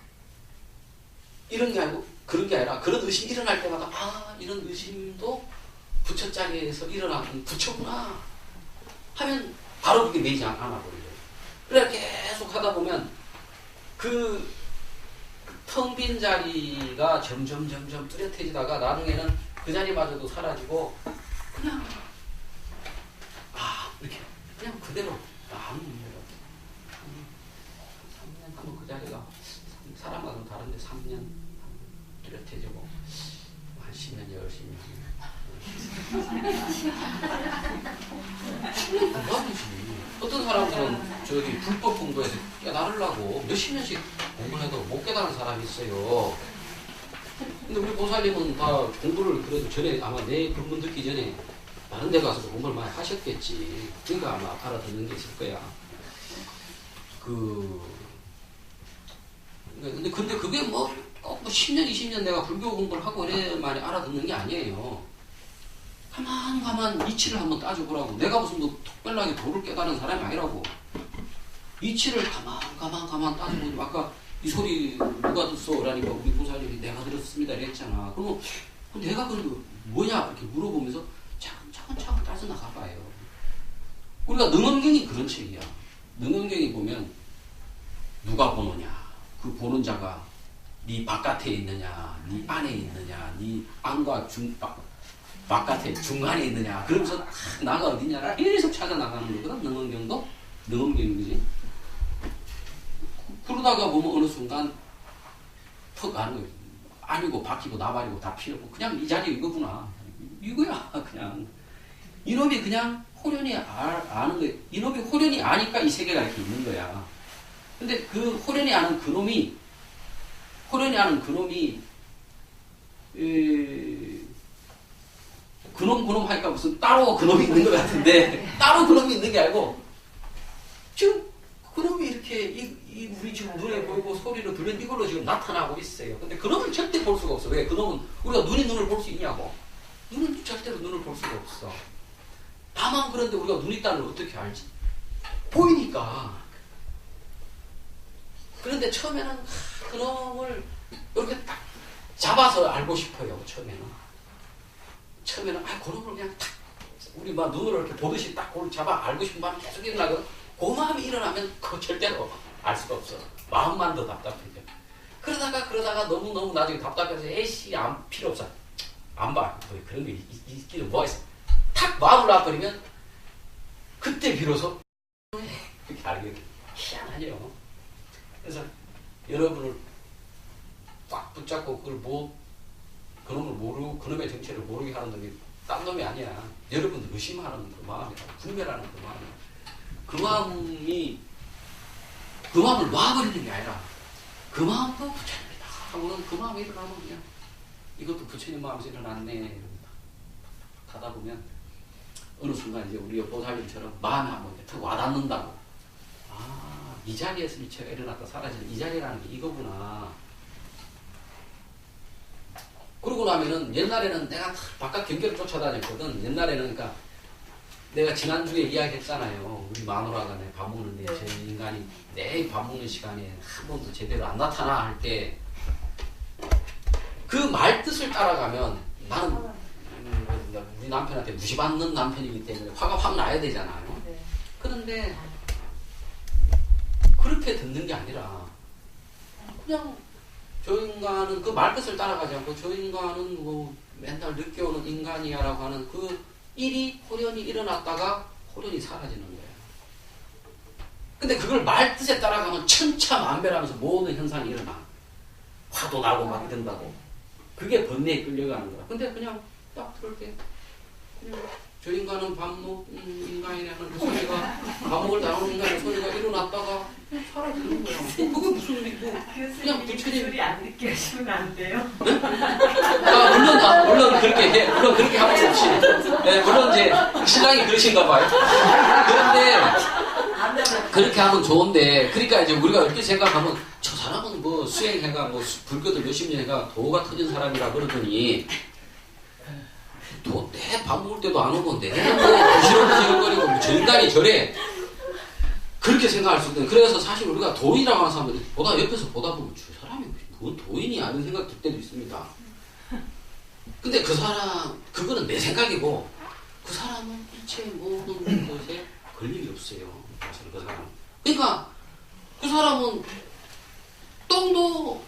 이런 게 아니고 그런 게 아니라 그런 의심이 일어날 때마다 이런 의심도 부처 자리에서 일어나는 부처구나 하면 바로 그게 매이지 않아 버려요. 그래 계속 하다 보면 그 텅 빈 자리가 점점 뚜렷해지다가 나중에는 그 자리마저도 사라지고 그냥 이렇게 그냥 그대로 아무 문제가 없어. 3년 하면 그 자리가 사람마다 다른데 3년 뚜렷해지고 한 10년 열심히 대박이지. 어떤 사람들은 저기 불법 공부에서 깨달으려고 몇십 년씩 공부해도 못 깨달은 사람이 있어요. 근데 우리 보살님은 다 공부를 그래도 전에 아마 내 법문 듣기 전에 다른 데 가서도 공부를 많이 하셨겠지. 그러니까 아마 알아듣는 게 있을 거야. 근데 그게 뭐 10년, 20년 내가 불교 공부를 하고 이래만이 알아듣는 게 아니에요. 가만 이치를 한번 따져보라고. 내가 무슨 뭐 특별하게 도를 깨달은 사람이 아니라고. 이치를 가만 따져보고 아까 이 소리 누가 듣소? 라니까 우리 보살님이 내가 들었습니다 이랬잖아. 그러면 내가 그래도 뭐냐 이렇게 물어보면서 차근차근 따져나가 봐요. 우리가 능엄경이 그런 책이야. 능엄경이 보면 누가 보느냐, 그 보는 자가 네 바깥에 있느냐, 네 안에 있느냐, 네 안과 바깥에 중간에 있느냐, 그러면서 나가 어디냐를 계속 찾아 나가는 거거든. 능엄경도 능엄경이지. 그러다가 보면 어느 순간 턱 아는 거예요. 아니고 바뀌고 나발이고 다 필요 없고 그냥 이 자리 이거구나. 이거야 그냥. 이놈이 그냥 호련히 아는 거예요. 이놈이 호련히 아니까 이 세계가 이렇게 있는 거야. 근데 그 호련히 아는 그놈이 그놈 하니까 무슨 따로 그놈이 있는 것 같은데 따로 그놈이 있는 게 아니고 지금 그놈이 이렇게 우리 지금 눈에 보이고 소리로 들리는 이걸로 지금 나타나고 있어요. 근데 그놈을 절대 볼 수가 없어. 왜? 그놈은 우리가 눈을 볼 수 있냐고. 눈은 절대로 눈을 볼 수가 없어. 다만 그런데 우리가 눈 있다는 걸 어떻게 알지? 보이니까. 그런데 처음에는 그놈을 이렇게 딱 잡아서 알고 싶어요. 처음에는 그놈을 그냥 탁 우리 막 눈으로 이렇게 보듯이 딱 그걸 잡아 알고 싶은 마음이 계속 일어나거든. 그 마음이 일어나면 그거 절대로 알 수가 없어. 마음만 더 답답해져. 그러다가 너무 나중에 답답해서 에이씨 필요 없어. 안 봐. 뭐 그런 게 있기는 뭐가 있어. 탁 마음을 놔버리면 그때 비로소 그렇게 알게 돼. 희한하죠. 그래서 여러분을 꽉 붙잡고 그놈을 모르고 그놈의 정체를 모르게 하는 놈이 딴 놈이 아니야. 여러분들 의심하는 그 마음이야. 분별하는 그 마음이야. 그 마음을 놔버리는 게 아니라 그 마음도 부처님이다 하고는 그 마음이 일어나면 그냥 이것도 부처님 마음에서 일어났네. 하다 보면 어느 순간 이제 우리 보살님처럼 마음이 한번 턱 와닿는다고. 이 자리에서 미처가 일어났다 사라지는 이 자리라는 게 이거구나. 그러고 나면은 옛날에는 내가 바깥 경계를 쫓아다녔거든. 옛날에는 그러니까 내가 지난주에 이야기했잖아요. 우리 마누라가 내 밥 먹는데 저 인간이 내 밥 먹는 시간에 한 번도 제대로 안 나타나 할 때 그 말 뜻을 따라가면 나는 우리 남편한테 무시받는 남편이기 때문에 화가 확 나야 되잖아요. 그런데 그렇게 듣는 게 아니라 그냥 저 인간은 그 말뜻을 따라가지 않고 저 인간은 뭐 맨날 늦게 오는 인간이야 라고 하는 그 일이 호련히 일어났다가 호련히 사라지는 거예요. 근데 그걸 말뜻에 따라가면 천차만별하면서 모든 현상이 일어나. 화도 나고 막 이런다고. 그게 번뇌에 끌려가는 거야. 근데 그냥 딱 들을 때 그냥 저 인간은 밥 먹는 인간이라는 그 소리가 밥 먹을 나오는 인간의 소리가 일어났다가 사라지는 거야. 그게 무슨 일이고 그냥 부처님 소리 안 듣게 하시면 안 돼요? 네? 물론 그렇게 해. 물론 그렇게 하면 좋지. 네, 물론 이제 신랑이 그러신가 봐요. 그런데 그렇게 하면 좋은데, 그러니까 이제 우리가 이렇게 생각하면 저 사람은 뭐 수행해가 뭐 불교도 몇십 년 해가 도가 터진 사람이라 그러더니 도 내 밥 먹을 때도 안 오고 내뭐 부시럭부시럭거리고 뭐 전단이 저래 그렇게 생각할 수 있는. 그래서 사실 우리가 도인이라고 하는 사람들이 옆에서 보다 보면 저 사람이 뭔 도인이야 이런 생각 들 때도 있습니다. 근데 그 사람 그거는 내 생각이고 그 사람은 일체 모든 것에 걸림이 없어요. 사실 그 사람. 그러니까 그 사람은 똥도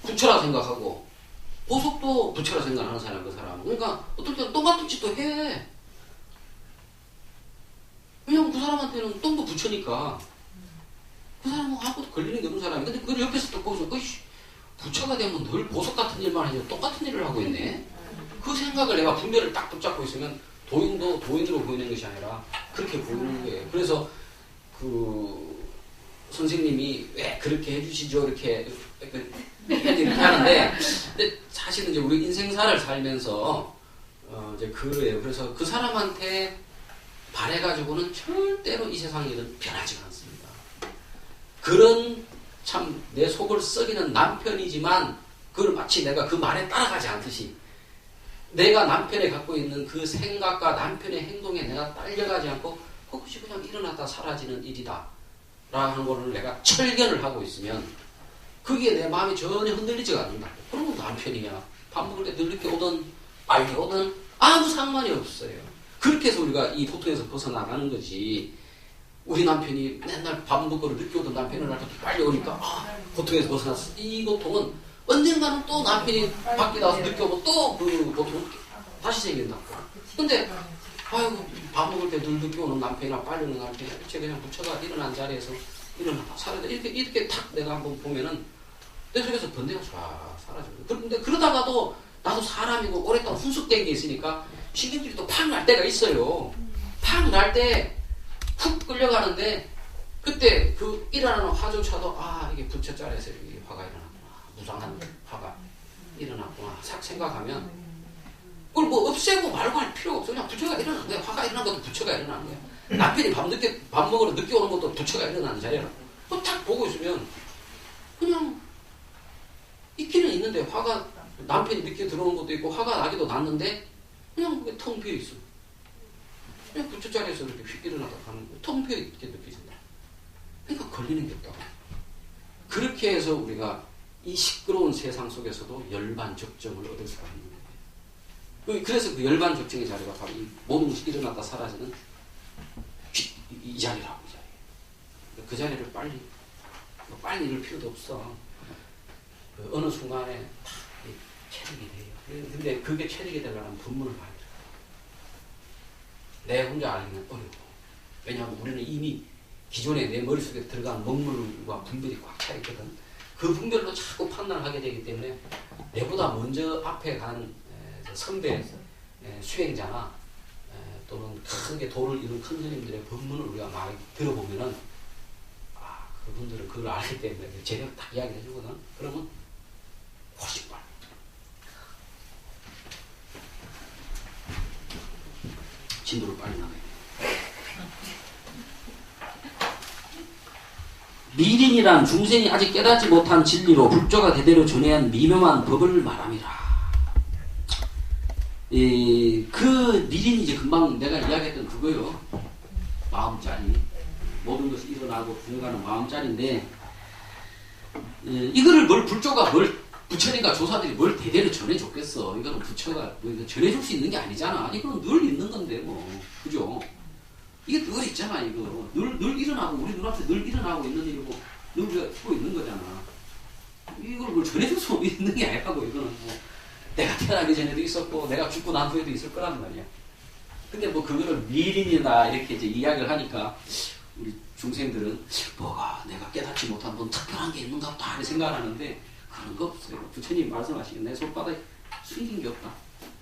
부처라 생각하고 보석도 부처라 생각하는 사람 그 사람은. 그러니까 어떨 때는 똥 같은 짓도 해. 왜냐면 그 사람한테는 똥도 부처니까. 그 사람은 아무것도 걸리는 게 없는 사람이. 근데 그걸 옆에서 또 보고서 부처가 되면 늘 보석 같은 일만 하지 똑같은 일을 하고 있네. 그 생각을 내가 분별을 딱 붙잡고 있으면 도인도 도인으로 보이는 것이 아니라 그렇게 보이는 거예요. 그래서 그 선생님이 왜 그렇게 해주시죠 이렇게 하는데, 근데 사실은 이제 우리 인생사를 살면서 이제 그래요. 그래서 그 사람한테 바래가지고는 절대로 이 세상 일은 변하지가 않습니다. 그런 참 내 속을 썩이는 남편이지만 그걸 마치 내가 그 말에 따라가지 않듯이 내가 남편에 갖고 있는 그 생각과 남편의 행동에 내가 딸려가지 않고 그것이 그냥 일어났다 사라지는 일이다 라는 거를 내가 철견을 하고 있으면 그게 내 마음이 전혀 흔들리지가 않는다. 그러면 남편이야. 밥 먹을 때 늦게 오든 빨리 오든 아무 상관이 없어요. 그렇게 해서 우리가 이 고통에서 벗어나가는 거지. 우리 남편이 맨날 밥 먹고 늦게 오던 남편은 날 빨리 오니까 고통에서 벗어났어. 이 고통은 언젠가는 또 남편이 밖에 나와서 늦게 오고 또 그 고통은 다시 생긴다. 근데 아이고 밥 먹을 때 늘 늦게 오는 남편이나 빨리 오는 남편이 일체 그냥 부처가 일어난 자리에서 일어나다 사라져. 이렇게 탁 내가 한번 보면은 내 속에서 번뇌가 쫙 사라져요. 그런데 그러다가도 나도 사람이고 오랫동안 훈숙된 게 있으니까 신경질이 또 팍 날 때가 있어요. 팍 날 때 훅 끌려가는데 그때 그 일어나는 화조차도 이게 부처 자리에서 이게 화가 일어났구나. 무상한 화가 일어났구나. 싹 생각하면 그걸 뭐 없애고 말고 할 필요가 없어. 그냥 부처가 일어난 거야. 화가 일어난 것도 부처가 일어난 거야. 남편이 밥 먹으러 늦게 오는 것도 부처가 일어나는 자리라. 그거 딱 보고 있으면 그냥 있기는 있는데 화가 남편이 늦게 들어오는 것도 있고 화가 나기도 났는데 그냥 그게 텅 비어 있어. 그냥 부처 자리에서 이렇게 휙 일어나다 가는 거 텅 비어 있게 느껴진다. 그러니까 걸리는 게 없다. 그렇게 해서 우리가 이 시끄러운 세상 속에서도 열반적정을 얻을 수가 있는 거예요. 그래서 그 열반적정의 자리가 바로 이 모든 것이 일어났다 사라지는 이 자리라고, 이 자리. 그 자리를 빨리 이룰 필요도 없어. 어느 순간에 다 체력이 돼요. 근데 그게 체력이 되려면 본문을 봐야 돼. 내 혼자 알기는 어려워. 왜냐하면 우리는 이미 기존에 내 머릿속에 들어간 먹물과 분별이 꽉 차 있거든. 그 분별로 자꾸 판단을 하게 되기 때문에 내보다 먼저 앞에 간 선배 수행자나 또는 크게 도를 이룬 큰 스님들의 법문을 우리가 많이 들어보면은 그분들은 그걸 알기 때문에 제대로 딱 이야기를 해주거든. 그러면 훨씬 빨리. 진도를 빨리 나가야 돼. 미린이란 중생이 아직 깨닫지 못한 진리로 불조가 대대로 전해야 한 미묘한 법을 말함이라. 그 미린이 이제 금방 내가 이야기했던 그거요. 마음짜리. 모든 것이 일어나고 분가는 마음짜리인데, 이거를 불조가 부처님과 조사들이 뭘 대대로 전해줬겠어. 이거는 부처가 전해줄 수 있는 게 아니잖아. 이거는 늘 있는 건데, 그죠? 이게 늘 있잖아, 이거. 늘 일어나고, 우리 눈앞에 늘 일어나고 있는 일이고, 늘 우리가 쓰고 있는 거잖아. 이걸 뭘 전해줄 수 있는 게 아니라고, 이거는 내가 태어나기 전에도 있었고, 내가 죽고 난 후에도 있을 거란 말이야. 근데 그거를 미린이나 이렇게 이제 이야기를 하니까, 우리 중생들은 뭐가 내가 깨닫지 못한 특별한 게 있는가 보다 이렇게 생각하는데 그런 거 없어요. 부처님 말씀하시긴 내 손바닥에 숨긴 게 없다.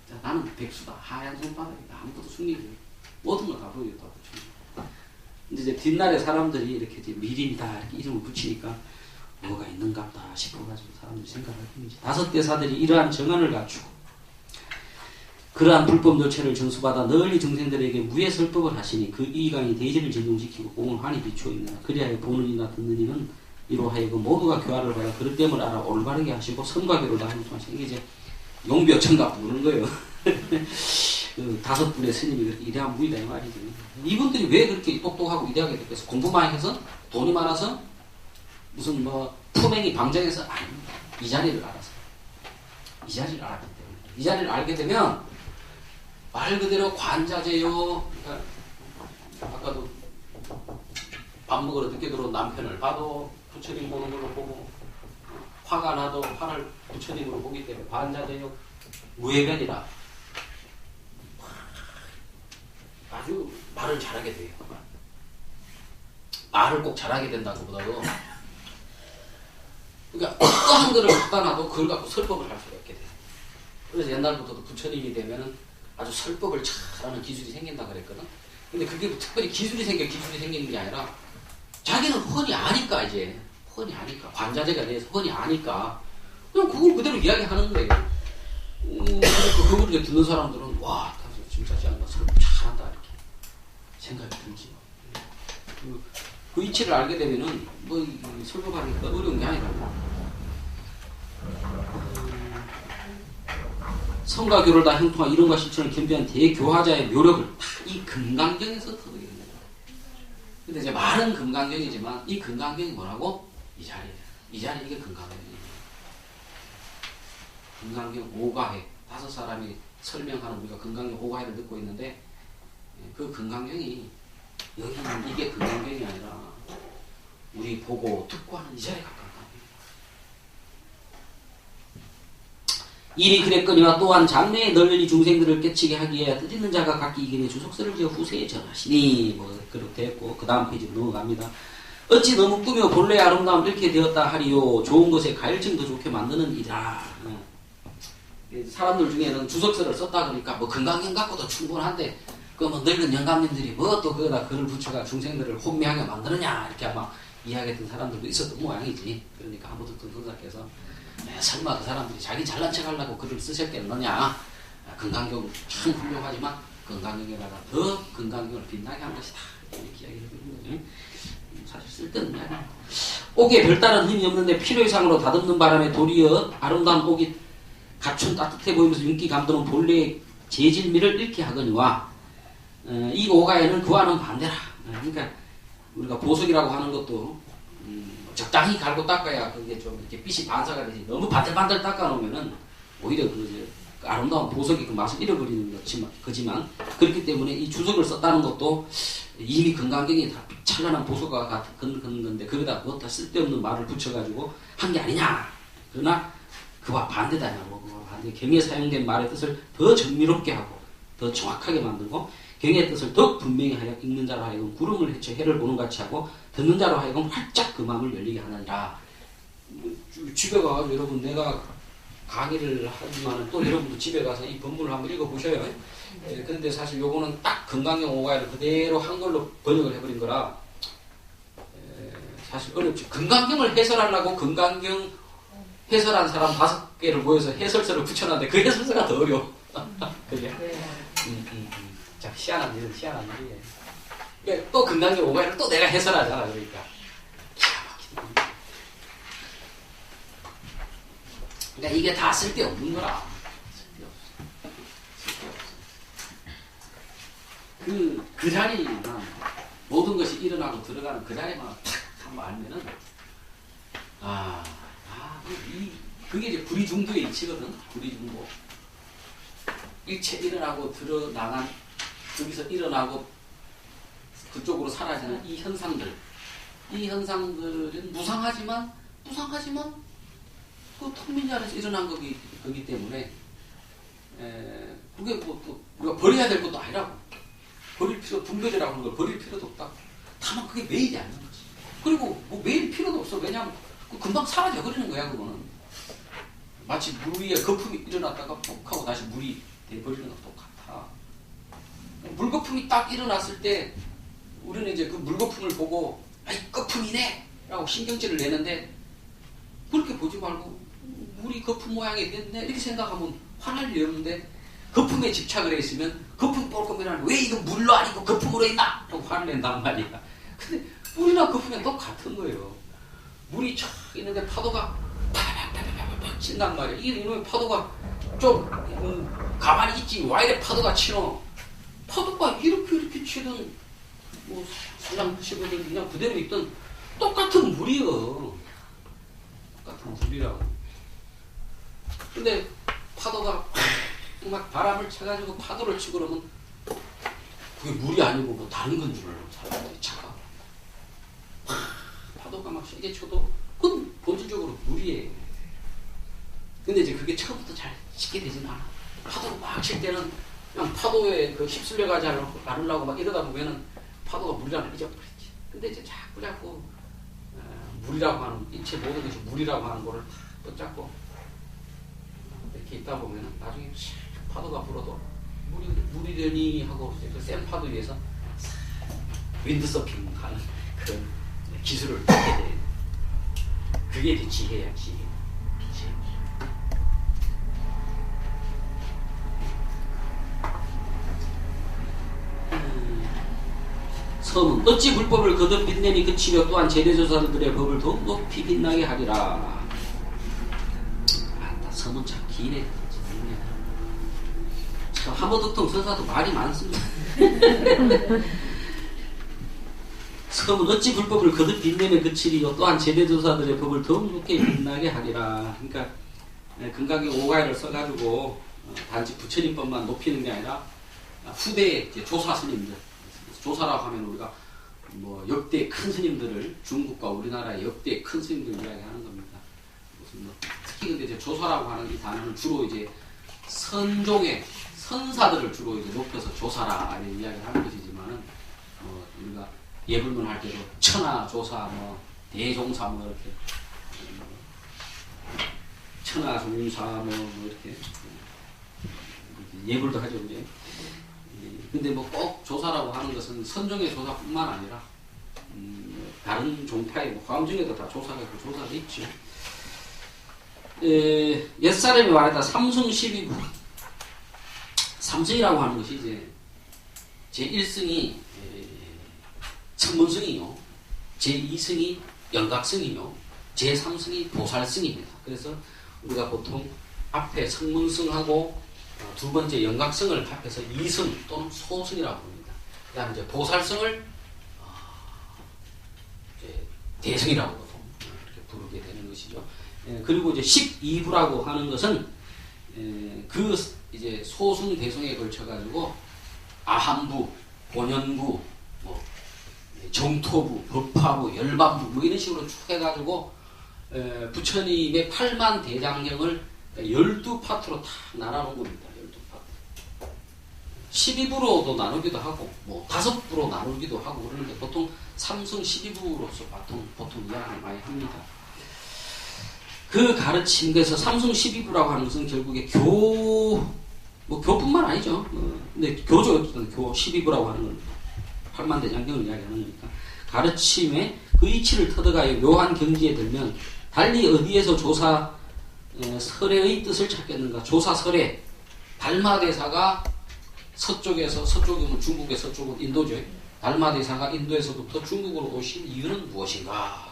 자, 나는 백수다. 하얀 손바닥이다. 아무것도 숨긴 게 없다. 모든 걸 다 보여줬다. 부처님. 근데 이제 뒷날에 사람들이 이렇게 이제 미린이다 이렇게 이름을 붙이니까 뭐가 있는가 보다 싶어가지고 사람들이 생각할 뿐이지. 다섯 대사들이 이러한 정언을 갖추고 그러한 불법 요체를 전수받아 널리 중생들에게 무예설법을 하시니 그 이강이 대지를 진동시키고 공을 환히 비추어 있느라 그리하여 보는 이나 듣는 이는 이로 하여금 모두가 교화를 받아 그릇 됨을 알아 올바르게 하시고 선과교를 다 행동하시니 이게 이제 용비어천가 부르는 거예요. 그 5분의 스님이 그렇게 이대한 무이다 이 말이죠. 이분들이 왜 그렇게 똑똑하고 위대하게 됐겠어? 공부 많이 해서? 돈이 많아서? 무슨 뭐 품행이 방정해서? 아닙니다. 이 자리를 알아서. 이 자리를 알았기 때문에. 이 자리를 알게 되면 말 그대로 관자재요. 그러니까 아까도 밥 먹으러 늦게 들어온 남편을 봐도 부처님 보는 걸로 보고 화가 나도 화를 부처님으로 보기 때문에 관자재요. 무해변이라 아주 말을 잘하게 돼요. 말을 꼭 잘하게 된다고 보다도 그러니까 어떠한 거를 갖다 놔도 그걸 갖고 설법을 할 수가 있게 돼요. 그래서 옛날부터도 부처님이 되면은 아주 설법을 잘하는 기술이 생긴다 그랬거든. 근데 그게 특별히 기술이 생기는 게 아니라 자기는 훤히 아니까 이제 훤히 아니까 관자재가 돼서 훤히 아니까 그냥 그걸 그대로 이야기하는 거예요. 그걸 이제 듣는 사람들은 와 진짜 쟤가 설법 잘한다 이렇게 생각이 들지. 그 이치를 알게 되면은 뭐 설법하는 게 어려운 게 아니라 성과 교를 다 형통한 이론과 실천을 겸비한 대교화자의 묘력을 다 이 금강경에서 터득해야 됩니다. 근데 이제 말은 금강경이지만 이 금강경이 뭐라고? 이 자리예요. 이 자리 이게 금강경이에요. 금강경 5가해 5사람이 설명하는 우리가 금강경 5가해를 듣고 있는데 그 금강경이 여기는 이게 금강경이 아니라 우리 보고 듣고 하는 이 자리에 가까운 일이 그랬거니와 또한 장래에 널리 중생들을 깨치게 하기에 뜻있는 자가 각기 이견의 주석서를 지어 후세에 전하시니 뭐 그렇게 했고 그 다음 페이지로 넘어갑니다. 어찌 너무 꾸며 본래 아름다움 이렇게 되었다 하리요 좋은 것에 가열증 더 좋게 만드는 이라. 사람들 중에는 주석서를 썼다 그러니까 뭐 금강경 갖고도 충분한데 그 뭐 늙은 영감님들이 뭐 또 그거다 글을 붙여가 중생들을 혼미하게 만드느냐 이렇게 아마 이야기했던 사람들도 있었던 모양이지. 그러니까 아무도 또 선사께서 설마 그 사람들이 자기 잘난 척 하려고 글을 쓰셨겠느냐. 금강경 참 훌륭하지만 금강경에다가 더 금강경을 빛나게 한 것이다 이렇게 이야기를 해드리는 거죠. 사실 쓸데없는 이야기입니다. 옥에 별다른 힘이 없는데 필요 이상으로 다듬는 바람에 도리어 아름다운 옥이 갖춘 따뜻해 보이면서 윤기 감도는 본래의 재질미를 잃게 하거니와 이 오가에는 그와는 반대라. 그러니까 우리가 보석이라고 하는 것도 적당히 갈고 닦아야 그게 좀 이렇게 빛이 반사가 되지. 너무 반들반들 닦아놓으면은 오히려 그 아름다운 보석의 그 맛을 잃어버리는 거지만 그렇기 때문에 이 주석을 썼다는 것도 이미 금강경이 다 찬란한 보석과 같은 건데 거기다 뭐다 쓸데없는 말을 붙여가지고 한 게 아니냐. 그러나 그와 반대다냐고. 그와 반대 경에 사용된 말의 뜻을 더 정밀롭게 하고 더 정확하게 만들고 경의 뜻을 더 분명히 하여 읽는 자로 하여금 구름을 헤쳐 해를 보는 같이 하고 듣는 자로 하여금 활짝 그 마음을 열리게 하느니라. 집에 가서 여러분 내가 강의를 하지만 또 여러분도 집에 가서 이 본문을 한번 읽어보셔요. 그런데 사실 요거는 딱 금강경 5가를 그대로 한글로 번역을 해버린 거라 사실 어렵죠. 금강경을 해설하려고 금강경 해설한 사람 5개를 모여서 해설서를 붙여놨는데 그 해설서가 더 어려워. 그게? 자, 희한한 일이에요. 그러니까 또 금강경 5가를 또 내가 해설하잖아. 그러니까. 기가 막히다. 그러니까 이게 다 쓸데없는 거라. 쓸데없어. 그 자리만 모든 것이 일어나고 들어가는 그 자리만 탁 한번 알면은 그게 이제 불이중도의 이치거든. 불이중도. 일체 일어나고 드러나간 여기서 일어나고 그쪽으로 사라지는 이 현상들은 무상하지만 그 턱민지 안에서 일어난 거기 때문에 그게 뭐 또 우리가 버려야 될 것도 아니라고. 분별이라고 하는 걸 버릴 필요도 없다. 다만 그게 매일이 아닌 거지. 그리고 뭐 매일 필요도 없어. 왜냐하면 금방 사라져 버리는 거야. 그거는 마치 물 위에 거품이 일어났다가 푹 하고 다시 물이 돼버리는 것과 똑같아. 물거품이 딱 일어났을 때 우리는 이제 그 물거품을 보고 아이 거품이네 라고 신경질을 내는데 그렇게 보지 말고 물이 거품 모양이 됐네 이렇게 생각하면 화날 일이 없는데 거품에 집착을 했으면 거품 뻘끔이라는 왜 이거 물로 아니고 거품으로 있나? 하고 화를 낸단 말이야. 근데 물이나 거품이 똑같은 거예요. 물이 촥 있는데 파도가 팍팍팍팍팍 친단 말이야. 이놈의 파도가 좀 가만히 있지. 와 이래 파도가 치노. 파도가 이렇게 치든 뭐 살랑 부시거든 그냥 그대로 있던 똑같은 물이요. 똑같은 물이라고. 근데 파도가 막 바람을 쳐가지고 파도를 치고 그러면 그게 물이 아니고 뭐 다른 건 줄 알고 사람들이 차가. 파도가 막 세게 쳐도 그건 본질적으로 물이에요. 근데 이제 그게 처음부터 잘 쉽게 되진 않아. 파도가 막 칠 때는 그냥 파도에 그 휩쓸려 가지 않으려고 막 이러다 보면은 파도가 물이라는 걸 잊어버리지. 근데 이제 자꾸 물이라고 하는, 일체 모든 것이 물이라고 하는 거를 붙잡고 이렇게 있다 보면은 나중에 파도가 불어도 물이려니 하고 이제 그 센 파도 위에서 윈드서핑 하는 그런 기술을 배게 돼요. 그게 이제 지혜야, 지혜. 서문 어찌 불법을 거듭 빛내니 그치며 또한 제대조사들의 법을 더욱 높이 빛나게 하리라. 서문 참 기네. 참 하모덕통 선사도 말이 많습니다. 서문 어찌 불법을 거듭 빛내면 그치리요 또한 제대조사들의 법을 더욱 높게 빛나게 하리라. 그러니까 금강경 오가이를 써가지고 단지 부처님법만 높이는 게 아니라 후대 이제 조사 스님들, 조사라고 하면 우리가 뭐 역대 큰 스님들을, 중국과 우리나라의 역대 큰 스님들 이야기하는 겁니다. 무슨 뭐 특히 근데 이제 조사라고 하는 이 단어는 주로 이제 선종의 선사들을 주로 이제 높여서 조사라 이런 이야기를 하는 것이지만은 우리가 예불문 할 때도 천하 조사, 뭐 대종사, 뭐 이렇게 천하 종사, 뭐 이렇게 예불도 하죠, 이제. 근데 뭐 꼭 조사라고 하는 것은 선종의 조사뿐만 아니라 다른 종파의 뭐 화엄중에도 다 조사가 있고 조사가 있죠. 옛사람이 말했다 삼승 12부. 삼승이라고 하는 것이 이제 제1승이 천문승이요, 제2승이 영각승이요, 제3승이 보살승입니다. 그래서 우리가 보통 앞에 성문승하고 두 번째 영각승을 합해서 이승 또는 소승이라고 합니다. 그 다음에 이제 보살승을 이제 대승이라고 보통 이렇게 부르게 되는 것이죠. 그리고 이제 12부라고 하는 것은 그 이제 소승 대승에 걸쳐가지고 아함부, 본연부, 뭐 정토부, 법화부, 열반부 뭐 이런 식으로 쭉 해가지고 부처님의 8만 대장경을 12파트로 다 나눠놓은 겁니다. 12파트. 12부로도 나누기도 하고 뭐 5부로 나누기도 하고 그러는데 보통 삼승 12부로서 보통 이야기를 많이 합니다. 그 가르침, 그래서 삼승 12부라고 하는 것은 결국에 뭐 교뿐만 아니죠. 근데 교죠. 어쨌든 교 12부라고 하는 건 8만 대장경을 이야기하는 거니까 가르침에 그 이치를 터득하여 묘한 경지에 들면 달리 어디에서 조사 설의 뜻을 찾겠는가? 조사 설의 달마대사가 서쪽이면 중국의 서쪽은 인도죠. 달마대사가 인도에서부터 중국으로 오신 이유는 무엇인가?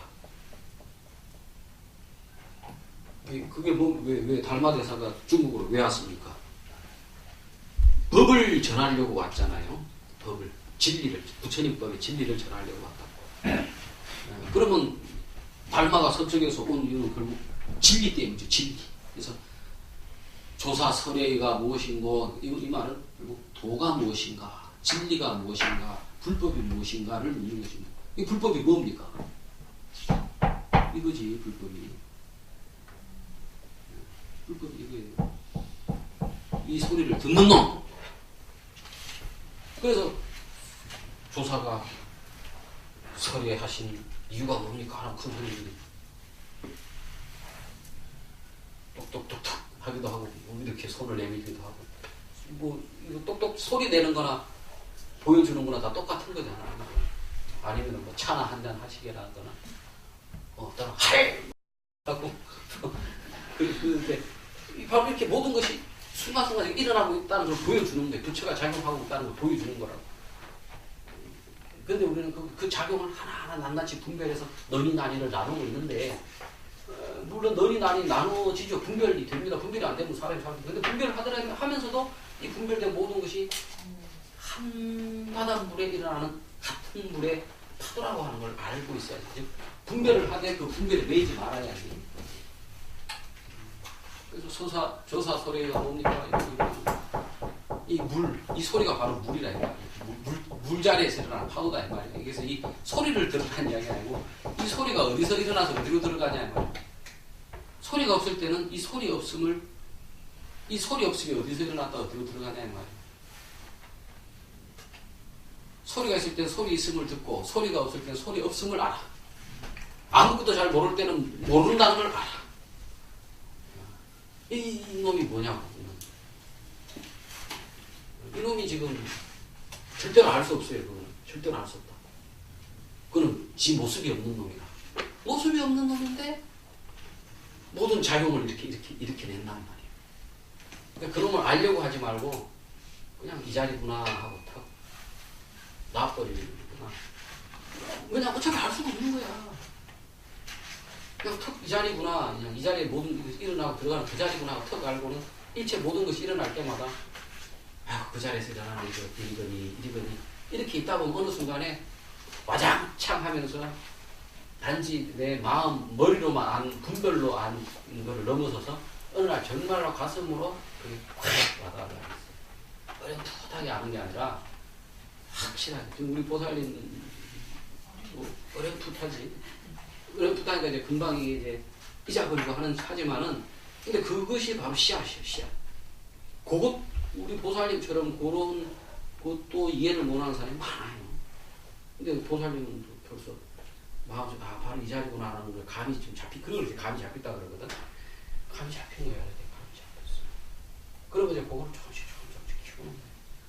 그게 뭐 왜 달마대사가 중국으로 왜 왔습니까? 법을 전하려고 왔잖아요. 법을, 진리를, 부처님법의 진리를 전하려고 왔다. 그러면 달마가 서쪽에서 온 이유는 결국 진리 때문이죠. 진리. 그래서 조사 설의가 무엇인고 이 말은 결국 도가 무엇인가, 진리가 무엇인가, 불법이 무엇인가를 묻는 것입니다. 이 불법이 뭡니까? 이거지. 불법이 이거예요. 이 소리를 듣는 놈. 그래서 조사가 설의하신 이유가 뭡니까? 하는 큰 소리인데 똑똑똑똑 하기도 하고 이렇게 손을 내밀기도 하고 뭐 이거 똑똑 소리 내는 거나 보여주는 거나 다 똑같은 거잖아. 아니면 뭐 차나 한잔 하시게라거나 또는 하래 하고 근데 바로 이렇게 모든 것이 순간순간 일어나고 있다는 걸 보여주는 거예요. 부처가 작용하고 있다는 걸 보여주는 거라고. 그런데 우리는 그 작용을 하나하나 낱낱이 분별해서 너니 나니를 나누고 있는데 물론 너니 나니 나누어지죠. 분별이 됩니다. 분별이 안 되면 사람이 살아요. 근데 분별을 하면서도 이 분별된 모든 것이 한 바닥 물에 일어나는 같은 물의 파도라고 하는 걸 알고 있어야지. 즉 분별을 하되 그 분별에 매이지 말아야지. 그래서 조사 소리가 뭡니까? 이 소리가 바로 물이라 이 말이에요. 물자리에서 일어나는 파도다 이 말이에요. 그래서 이 소리를 들으라는 이야기가 아니고 이 소리가 어디서 일어나서 어디로 들어가냐 이 말이에요. 소리가 없을 때는 이 소리 없음이 어디서 일어났다 어디로 들어가냐 이 말이에요. 소리가 있을 때는 소리 있음을 듣고 소리가 없을 때는 소리 없음을 알아. 아무것도 잘 모를 때는 모른다는 걸 알아. 이 놈이 뭐냐고. 이놈이 지금 절대로 알 수 없어요. 그거는 절대로 알 수 없다. 그거는 지 모습이 없는 놈이다. 모습이 없는 놈인데 모든 작용을 이렇게 낸단 말이에요. 그러니까 그놈을 알려고 하지 말고 그냥 이 자리구나 하고 탁 놔버리는구나. 그냥 어차피 알 수가 없는 거야. 그냥 턱 이 자리구나. 그냥 이 자리에 모든 것이 일어나고 들어가는 그 자리구나 하고 턱 알고는 일체 모든 것이 일어날 때마다 그 자리에서 일어나는 이리거니 이렇게 있다 보면 어느 순간에 와장창 하면서 단지 내 마음 머리로만 안 분별로 안 거를 넘어서서 어느 날 정말로 가슴으로 그게 확 와닿아요. 어렴풋하게 아는 게 아니라 확실하게. 지금 우리 보살님 뭐 어렴풋하지. 어렴풋하니까 이제 금방 이제 잊어버리고 하지만은 근데 그것이 바로 씨앗이에요. 씨앗. 그것 우리 보살님처럼 그런 것도 이해를 못하는 사람이 많아요. 근데 보살님은 벌써 마음속에 바로 이 자리구나 하는 걸 감이 좀 그걸 이제 감이 잡혔다 그러거든. 감이 잡힌 거야. 감이 잡혔어. 그러고 이제 그걸 조금씩 키우는 거야.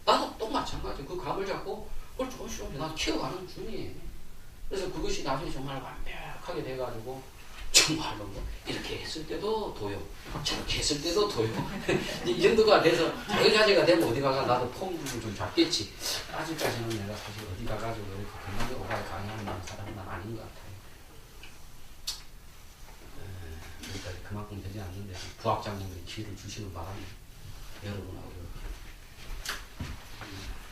나도 또 마찬가지야. 그 감을 잡고 그걸 조금씩 나도 키워가는 중이에요. 그래서 그것이 나중에 정말 완벽하게 돼가지고 정말로 뭐 이렇게 했을 때도 도요. 저렇게 했을 때도 도요. 이 정도가 돼서 자유자재가 되면 어디 가가 나도 폼을 좀 잡겠지. 아직까지는 내가 사실 어디 가가지고 이렇게 건강하게 오래 강의하는 사람은 아닌 것 같아요. 여기까지 그만큼 되지 않는데 부학장님들이 기회를 주시는 바람에 여러분하고 이렇게.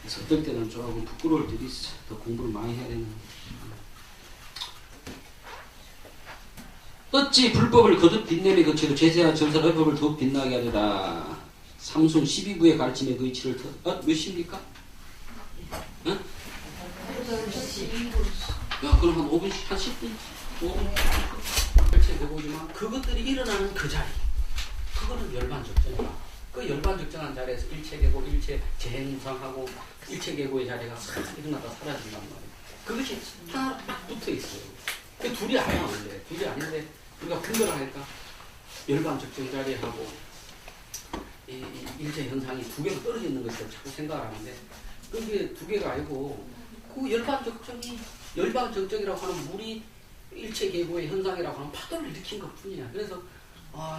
그래서 어떨 때는 조금 부끄러울 때도 있어. 더 공부를 많이 해야 되는. 어찌 불법을 거듭 빛내며 거치고 제세와 전설 법을 더욱 빛나게 하리라. 삼순 12부의 가르침의 그 이치를 몇 시입니까? 응? 야, 그럼 한 5분, 한 10분? 5분? 결체 해보지만 그것들이 일어나는 그 자리. 그거는 열반적정이야. 그 열반적정한 자리에서 일체계고, 일체 재행상하고, 일체계고의 자리가 싹 일어나다 사라진단 말이야. 그것이 하나 딱 붙어 있어요. 그 둘이 아니야, 원래. 둘이 아닌데, 우리가 분별을 하니까 열반적정 자리하고 이 일체 현상이 두 개로 떨어져 있는 것을 자꾸 생각을 하는데 그게 두 개가 아니고 그 열반적정이라고 하는 물이 일체 계고의 현상이라고 하는 파도를 일으킨 것 뿐이야. 그래서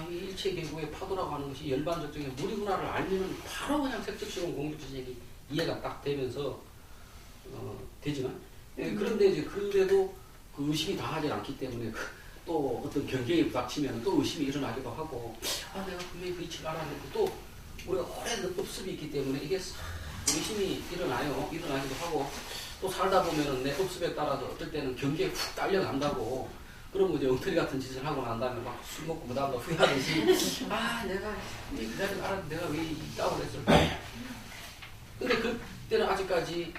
이 일체 계고의 파도라고 하는 것이 열반적정의 물이구나를 알면은 바로 그냥 색적시공 공유지색이 이해가 딱 되면서 되지만 그런데 이제 그래도 그 의심이 당하지 않기 때문에 또 어떤 경계에 부닥치면 또 의심이 일어나기도 하고 내가 분명히 그 이치를 알아냈고 또 우리가 오랜 업습이 있기 때문에 이게 의심이 일어나기도 하고 또 살다 보면은 내 업습에 따라서 어떨 때는 경계에 훅 딸려간다고 그러면 이제 엉터리 같은 짓을 하고 난 다음에 막 술 먹고 그 다음에 후회하듯이 내가 그 자리를 알았는데 내가 왜 있다고 그랬을까. 근데 그때는 아직까지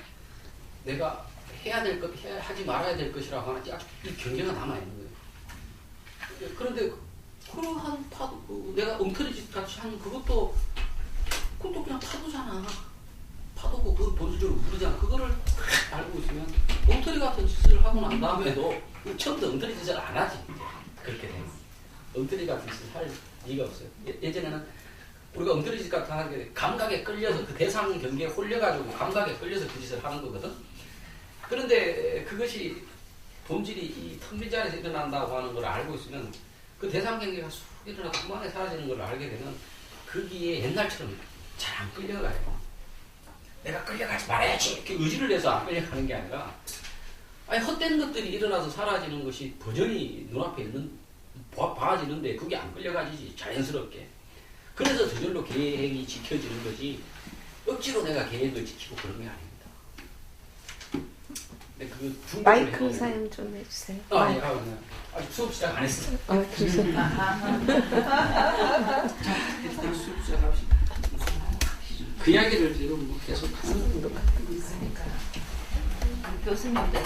내가 하지 말아야 될 것이라고 하는 이 경계가 남아있는 거예요. 그런데 그러한 파도, 내가 엉터리 짓 같이 한 그것도 그냥 파도잖아. 파도고 그건 본질적으로 물이잖아. 그거를 알고 있으면 엉터리 같은 짓을 하고 난 다음에도 처음부터 엉터리 짓을 안 하지. 그렇게 되면 엉터리 같은 짓을 할 이유가 없어요. 예전에는 우리가 엉터리 짓 같은 하게 감각에 끌려서 그 대상 경계에 홀려가지고 감각에 끌려서 그 짓을 하는 거거든. 그런데 그것이 본질이 이 텅빈 자리에서 일어난다고 하는 걸 알고 있으면 그 대상 경계가 쑥 일어나서 그만에 사라지는 걸 알게 되면 거기에 옛날처럼 잘 안 끌려가요. 내가 끌려가지 말아야지 이렇게 의지를 해서 안 끌려가는 게 아니라 아니 헛된 것들이 일어나서 사라지는 것이 버전이 눈앞에 있는 봐지는데 그게 안 끌려가지지 자연스럽게. 그래서 저절로 계획이 지켜지는 거지 억지로 내가 계획을 지키고 그런 게 아닙니다. 근데 그 마이크 사용 좀 해주세요. 아니, 아직 수업 시작 안 했어. 그래서 수업 시작합시다. 그 이야기를 지금 뭐 계속 하는 거 교수님도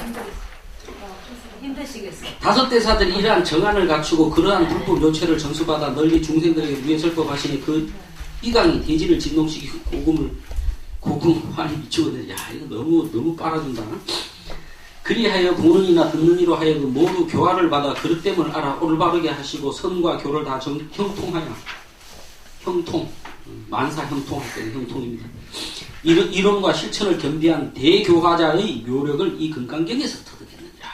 힘드시겠어요. 다섯 대사들이 이러한 정안을 갖추고 그러한 불법 요체를 정수받아 널리 중생들에게 위해 설법하시니 그 이강이 대지를 진동시키고 고금환이 미치거든. 야 이거 너무 빨아준다. 그리하여 보는이나 듣는 이로 하여금 모두 교화를 받아 그릇됨을 알아 올바르게 하시고 선과 교를 다 형통하여 형통 만사 형통할 때는 형통입니다. 이론과 실천을 겸비한 대교화자의 묘력을 이 금강경에서 터득했느니라.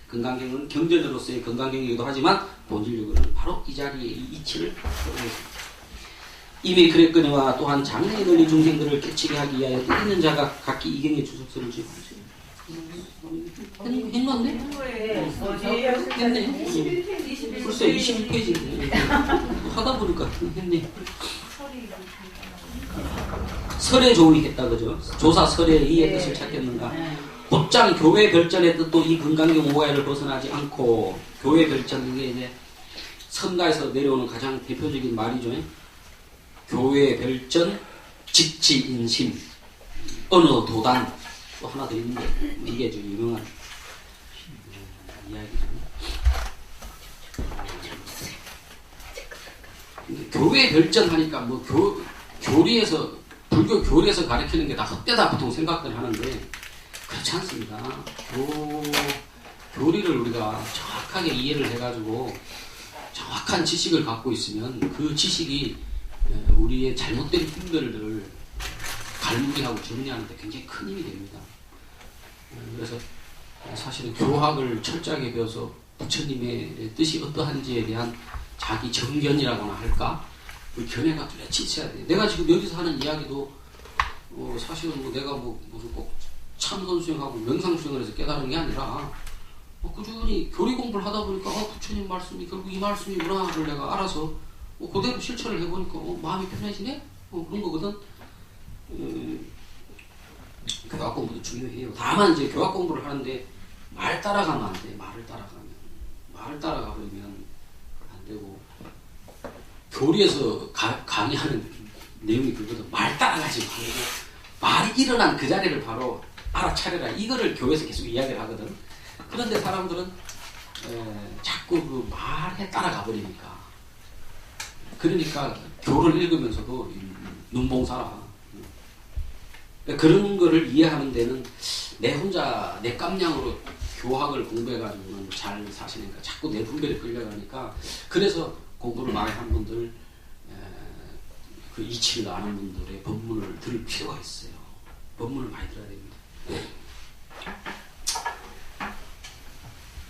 금강경은 경전으로서의 금강경이기도 하지만 본질적으로는 바로 이 자리에 이 이치를 터득했습니다. 이미 그랬거니와 또한 장래에 널리 중생들을 깨치게 하기 위하여 뜻 있는 자가 각기 이경의 주석서를 제공하시고 했는데? 했네. 21페이지. 벌써 21페이지인데 하다 보니까 했네. 설의 조의 했다 그죠? 조사 설의 이의 뜻을 찾겠는가? 법장 교회 별전의 뜻도 이 금강경 오가야를 벗어나지 않고 교회 별전 이게 이제 선가에서 내려오는 가장 대표적인 말이죠. 교회 별전 직지인심 어느 도단 또 하나 더 있는데 이게 좀 유명한 이야기죠. 교회 별전하니까 뭐 교리에서 불교 교리에서 가르치는 게 다 헛되다 보통 생각들 하는데 그렇지 않습니다. 교리를 우리가 정확하게 이해를 해가지고 정확한 지식을 갖고 있으면 그 지식이 우리의 잘못된 분별들을 갈무리하고 정리하는 데 굉장히 큰 힘이 됩니다. 그래서 사실은 교학을 철저하게 배워서 부처님의 뜻이 어떠한지에 대한 자기 정견이라고나 할까? 그 견해가 뚜렷이 있어야 돼. 내가 지금 여기서 하는 이야기도 사실은 뭐 내가 무슨 꼭 참선 수행하고 명상 수행을 해서 깨달은 게 아니라 꾸준히 교리 공부를 하다 보니까 부처님 말씀이 결국 이 말씀이구나를 내가 알아서 그대로 실천을 해보니까 마음이 편해지네? 그런 거거든. 교학 공부도 중요해요. 다만 이제 교학 공부를 하는데 말 따라가면 안 돼. 말을 따라가 버리면 안 되고 교리에서 강의하는 내용이 그거든. 말 따라가지 말고 말이 일어난 그 자리를 바로 알아차려라. 이거를 교회에서 계속 이야기를 하거든. 그런데 사람들은 자꾸 그 말에 따라가 버리니까 그러니까 교를 읽으면서도 눈봉사라. 그런 거를 이해하는 데는 내 혼자 내 깜냥으로 교학을 공부해가지고는 잘 사시니까 자꾸 내 분별에 끌려가니까 그래서 공부를 많이 한 분들 그 이치를 아는 분들의 법문을 들을 필요가 있어요. 법문을 많이 들어야 됩니다.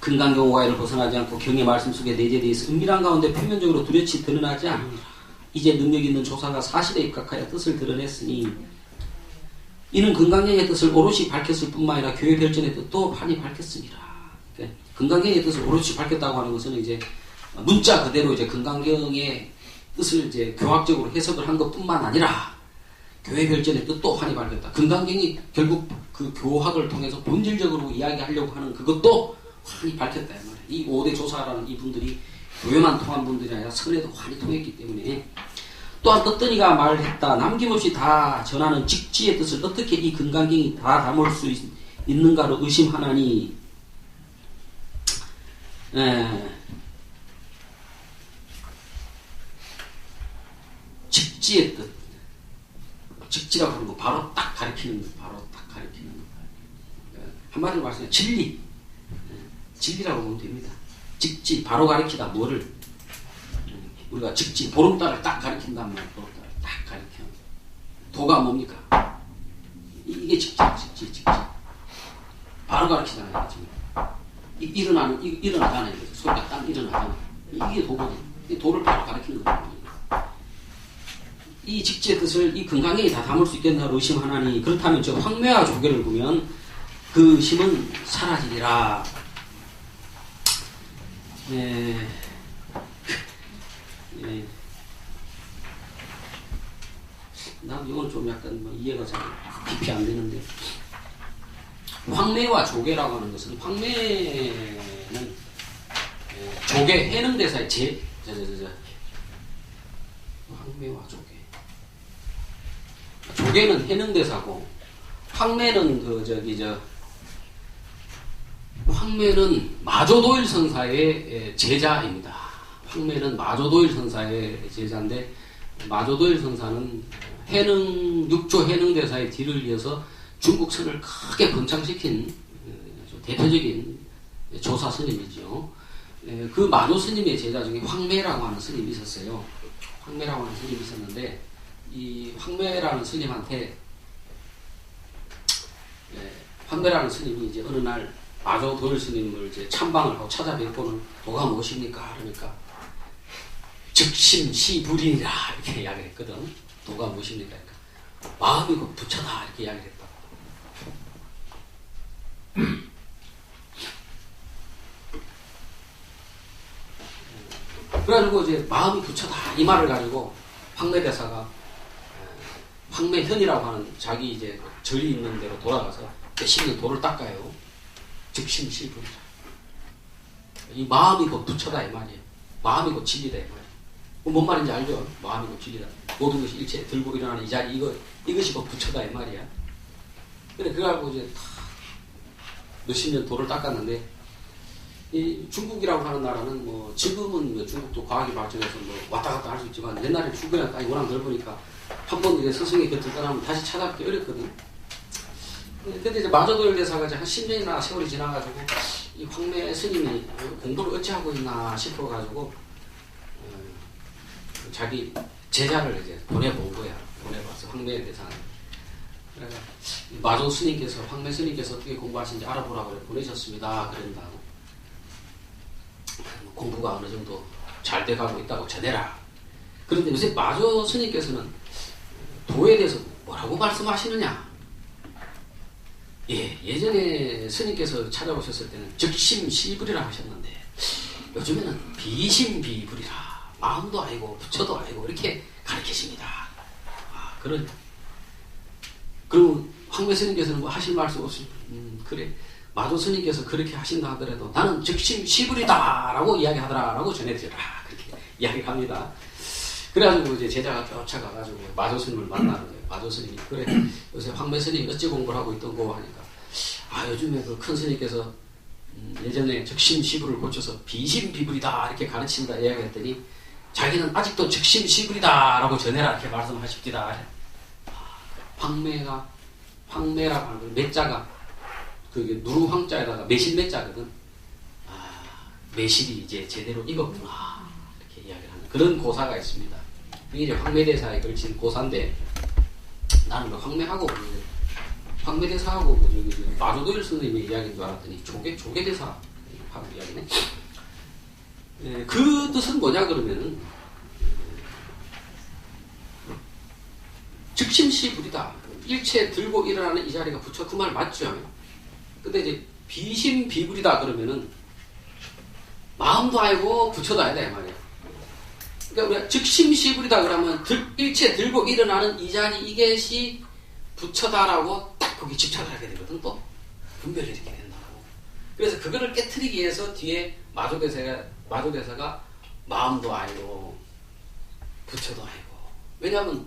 금강경 오가야를 벗어나지 않고 경의 말씀 속에 내재되어 있어 은밀한 가운데 표면적으로 뚜렷이 드러나지 않으리라. 이제 능력 있는 조사가 사실에 입각하여 뜻을 드러냈으니 이는 금강경의 뜻을 오롯이 밝혔을 뿐만 아니라 교회 별전의 뜻도 판이 밝혔습니다. 그러니까 금강경의 뜻을 오롯이 밝혔다고 하는 것은 이제 문자 그대로 이제 금강경의 뜻을 이제 교학적으로 해석을 한 것뿐만 아니라 교회 별전의 뜻도 환히 밝혔다. 금강경이 결국 그 교학을 통해서 본질적으로 이야기하려고 하는 그것도 환히 밝혔다. 이 5대 조사라는 이분들이 교회만 통한 분들이 아니라 선에도 환히 통했기 때문에 또한 뜻더니가 말했다. 남김없이 다 전하는 직지의 뜻을 어떻게 이 금강경이 다 담을 수 있는가로 의심하나니 직지의 뜻. 직지라고 하는 거 바로 딱 가리키는 거. 한마디로 말씀하면 진리. 진리라고 보면 됩니다. 직지, 바로 가리키다. 뭐를? 우리가 직지, 보름달을 딱 가리킨단 말이에요. 보름달을 딱 가리켜. 도가 뭡니까? 이게 직지. 바로 가리키잖아요. 일어나잖아요. 소리가 딱 일어나잖아요. 이게 도거든. 이 도를 바로 가리키는 거예요. 이 직지의 뜻을 이 금강경이 다 담을 수 있겠나 의심하나니 그렇다면 저 황매와 조개를 보면 그 의심은 사라지리라. 예. 예. 난 이건 좀 약간 뭐 이해가 잘 깊이 안 되는데, 황매와 조개라고 하는 것은, 황매는 조개 해능대사의 황매와 조개. 조개는 해능대사고, 황매는 황매는 마조도일 선사의 제자입니다. 황매는 마조도일 선사의 제자인데, 마조도일 선사는 육조 해능대사의 뒤를 이어서 중국선을 크게 번창시킨 대표적인 조사 스님이죠. 그 마조 스님의 제자 중에 황매라고 하는 스님이 있었어요. 황매라고 하는 스님이 있었는데, 이 황매라는 스님한테, 황매라는 스님이 이제 어느 날 마조도일 스님을 이제 참방을 하고 찾아뵙고는 도가 무엇입니까? 그러니까 즉심시불이라 이렇게 이야기를 했거든. 도가 무엇입니까? 그러니까 마음이고 부처다 이렇게 이야기를 했다. 그래가지고 이제 마음이 부처다 이 말을 가지고 황매대사가 황매현이라고 하는 자기 이제 절이 있는 데로 돌아가서 씻는 돌을 닦아요. 즉심시불이라. 이 마음이 곧 부처다 이 말이에요. 마음이 곧 진리다 이 말이에요. 뭔 말인지 알죠? 마음이 곧 진리다. 모든 것이 일체 들고 일어나는 이 자리 이것이 곧 부처다 이 말이야. 근데 그거 갖고 이제 몇십 년 돌을 닦았는데, 이 중국이라고 하는 나라는 뭐 지금은 뭐 중국도 과학이 발전해서 뭐 왔다 갔다 할 수 있지만 옛날에 중국이랑 땅이 워낙 넓으니까 한 번 이제 스승의 곁을 떠나면 다시 찾아뵙기 어렵거든. 근데 이제 마조도일 대사가 이제 한 10년이나 세월이 지나가지고 이 황매 스님이 공부를 어찌하고 있나 싶어가지고 자기 제자를 이제 보내본 거야. 보내봤어. 황매 대사는. 그래서 마조 스님께서 황매 스님께서 어떻게 공부하시는지 알아보라고 보내셨습니다. 그런다고. 공부가 어느 정도 잘 돼가고 있다고 전해라. 그런데 요새 마조 스님께서는 도에 대해서 뭐라고 말씀하시느냐? 예전에 스님께서 찾아오셨을 때는 즉심시불이라 하셨는데 요즘에는 비심비불이라. 마음도 아니고 부처도 아니고 이렇게 가르치십니다. 그럼 황매 스님께서는 뭐 하실 말씀 없이 그래. 마조 스님께서 그렇게 하신다 하더라도 나는 즉심시불이다 라고 이야기하더라 라고 전해드려라. 그렇게 이야기합니다. 그래가지고 이제 제자가 쫓아가가지고 마조 스님을 만나는 거예요. 마조 스님이 그래 요새 황매 스님이 어찌 공부를 하고 있던고 하니까 요즘에 그 큰 스님께서 예전에 즉심시불을 고쳐서 비심비불이다 이렇게 가르친다 이야기했더니 자기는 아직도 즉심시불이다 라고 전해라 이렇게 말씀하십니다. 황매라고 하는 걸 매자가 그게 누르황자에다가 매실 매자거든. 매실이 이제 제대로 익었구나 이렇게 이야기를 하는 그런 고사가 있습니다. 이게 이제 황매대사에 걸친 고사인데 나는 황매하고 황매대사하고 마조도일 스님의 이야기인 줄 알았더니 조개대사 하고 이야기네. 그 뜻은 뭐냐 그러면은 즉심시불이다. 일체 들고 일어나는 이 자리가 부처 그 말 맞죠? 근데 이제 비심비불이다 그러면은 마음도 아니고 부처도 아니다 이 말이야. 그러니까 우리가 즉심시불이다 그러면 일체 들고 일어나는 이 자리 이것이 부처다라고 딱 거기 집착을 하게 되거든. 또 분별이 이렇게 된다고. 그래서 그거를 깨트리기 위해서 뒤에 마조대사가 마음도 아니고 부처도 아니고. 왜냐하면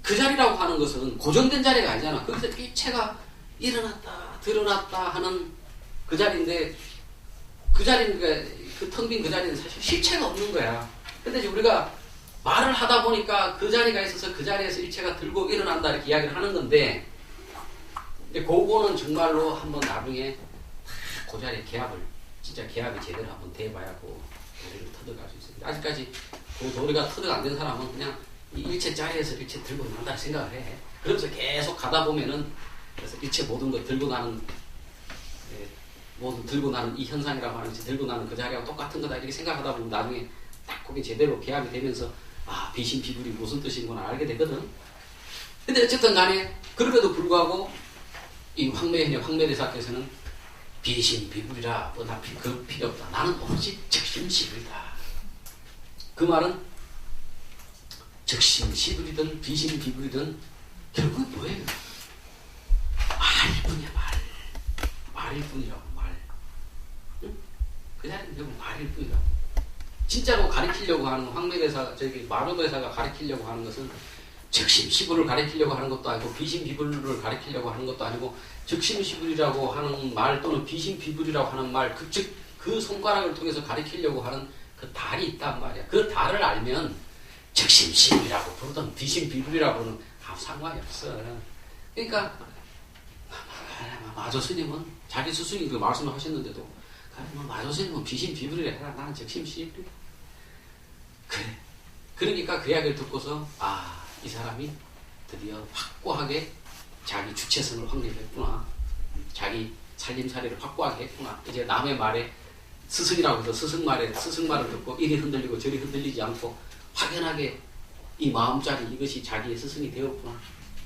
그 자리라고 하는 것은 고정된 자리가 아니잖아. 거기서 일체가 일어났다 드러났다 하는 그 자리인데 그 자리는 그 텅 빈 그 자리는 사실 실체가 없는 거야. 근데 이제 우리가 말을 하다 보니까 그 자리가 있어서 그 자리에서 일체가 들고 일어난다 이렇게 이야기를 하는 건데 이제 그거는 정말로 한번 나중에 그 자리에 진짜 계합이 제대로 한번 돼봐야 그 도리를 터득할 수 있습니다. 아직까지 그 도리가 터득 안 된 사람은 그냥 이 일체 자리에서 일체 들고 난다 생각을 해. 그러면서 계속 가다 보면은 그래서 일체 모든 것 들고 나는 이 현상이라고 하는 들고 나는 그 자리하고 똑같은 거다 이렇게 생각하다 보면 나중에 딱 거기 제대로 계합이 되면서 비신비불이 무슨 뜻인 건 알게 되거든. 근데 어쨌든 간에 그럼에도 불구하고 이 황매대사께서는 비신비불이라 어차피 그 필요 없다. 나는 오로지 적심시불이다. 그 말은 적심시불이든 비신비불이든 결국은 뭐예요? 말일 뿐이야, 말. 말일 뿐이라고, 말. 응? 그 자리는 결국 말일 뿐이라고. 진짜로 가리키려고 하는 황매대사, 마루대사가 가리키려고 하는 것은 적심시불을 가리키려고 하는 것도 아니고 비신비불을 가리키려고 하는 것도 아니고 적심시불이라고 하는 말 또는 비신비불이라고 하는 말, 즉 그 손가락을 통해서 가리키려고 하는 그 달이 있단 말이야. 그 달을 알면 적심시불이라고 부르든 비신비불이라고 부르는 아무 상관이 없어. 그러니까 마조 스님은 자기 스승이 그 말씀을 하셨는데도 마조 스님은 비신비불이라 해라. 나는 적심시불이다. 그래. 그러니까 그 이야기를 듣고서 이 사람이 드디어 확고하게 자기 주체성을 확립했구나. 자기 살림살이를 확고하게 했구나. 이제 남의 말에 스승이라고 해서 스승 말을 듣고 이리 흔들리고 저리 흔들리지 않고 확연하게 이 마음자리 이것이 자기의 스승이 되었구나.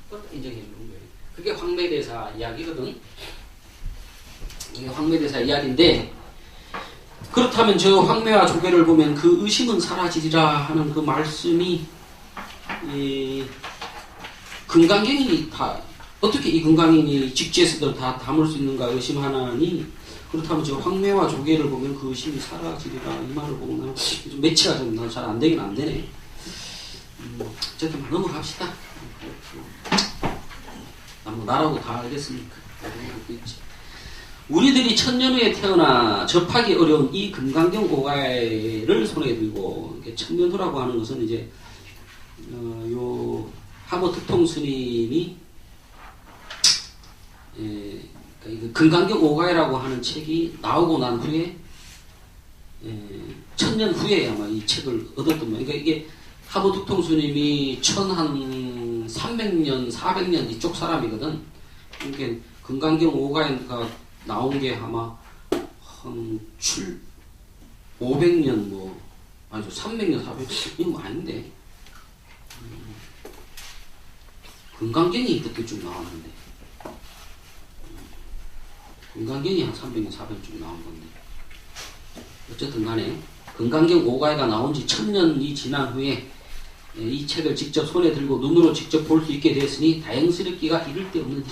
그걸 인정해 주는 거예요. 그게 황매대사 이야기거든. 이게 황매대사 이야기인데, 그렇다면 저 황매와 조개를 보면 그 의심은 사라지리라 하는 그 말씀이 금강경이 다 어떻게 이 금강경이 직지에서도 다 담을 수 있는가 의심하나니, 그렇다면 저 황매와 조개를 보면 그 의심이 사라지리라 이 말을 보면 좀 매치가 좀 잘 안 되긴 안 되네. 어쨌든 넘어갑시다. 나라고 다 알겠습니까? 우리들이 천년 후에 태어나 접하기 어려운 이 금강경 오가를 손에 들고, 천년 후라고 하는 것은 이제 요 하모 특통 스님이 그러니까 금강경 오가이라고 하는 책이 나오고 난 후에 천년 후에 아마 이 책을 얻었던 거예요. 그러니까 이게 하모 특통 스님이 1300년, 400년 이쪽 사람이거든. 그러니까 금강경 오가이가 나온 게 아마 한 500년 아니죠, 300년, 400년 이건 뭐 아닌데. 금강경이 그때 쭉 나왔는데, 금강경이 한 300년, 400년 쭉 나온 건데, 어쨌든 간에 금강경 오가이가 나온 지 1000년이 지난 후에 이 책을 직접 손에 들고 눈으로 직접 볼 수 있게 되었으니 다행스럽기가 이를 데 없느니라.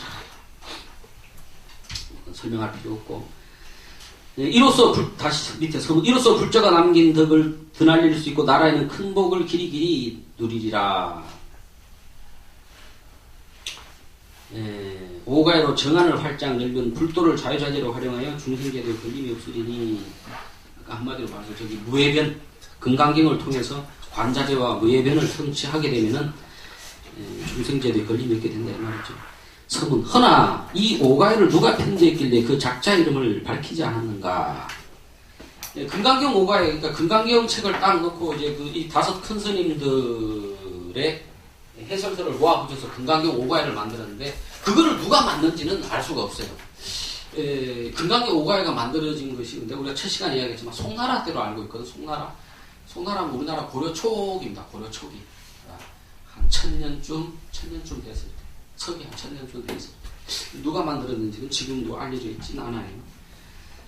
설명할 필요 없고, 이로써 다시 밑에 서문, 이로써 불자가 남긴 덕을 드날릴 수 있고 나라에는 큰 복을 길이길이 누리리라. 오가이로 정안을 활짝 넓은 불도를 자유자재로 활용하여 중생제도에 걸림이 없으리니, 아까 한마디로 말해서 저기 무해변, 금강경을 통해서 관자재와 무해변을 성취하게 되면은 중생제도에 걸림이 없게 된다 이 말이죠. 서문, 허나 이 오가이를 누가 편제했길래 그 작자 이름을 밝히지 않았는가. 금강경 오가이, 그러니까 금강경 책을 딱 놓고 이제 이 5 큰 스님들의 해설서를 모아붙여서 금강경 오가이를 만들었는데, 그거를 누가 만든지는 알 수가 없어요. 금강경 오가이가 만들어진 것이, 근데 우리가 첫 시간에 이야기했지만 송나라 때로 알고 있거든. 송나라는 우리나라 고려 초기입니다. 고려 초기. 한 1000년쯤 됐을 때. 서기 한 1000년쯤 됐을 때. 누가 만들었는지는 지금도 알려져 있지는 않아요.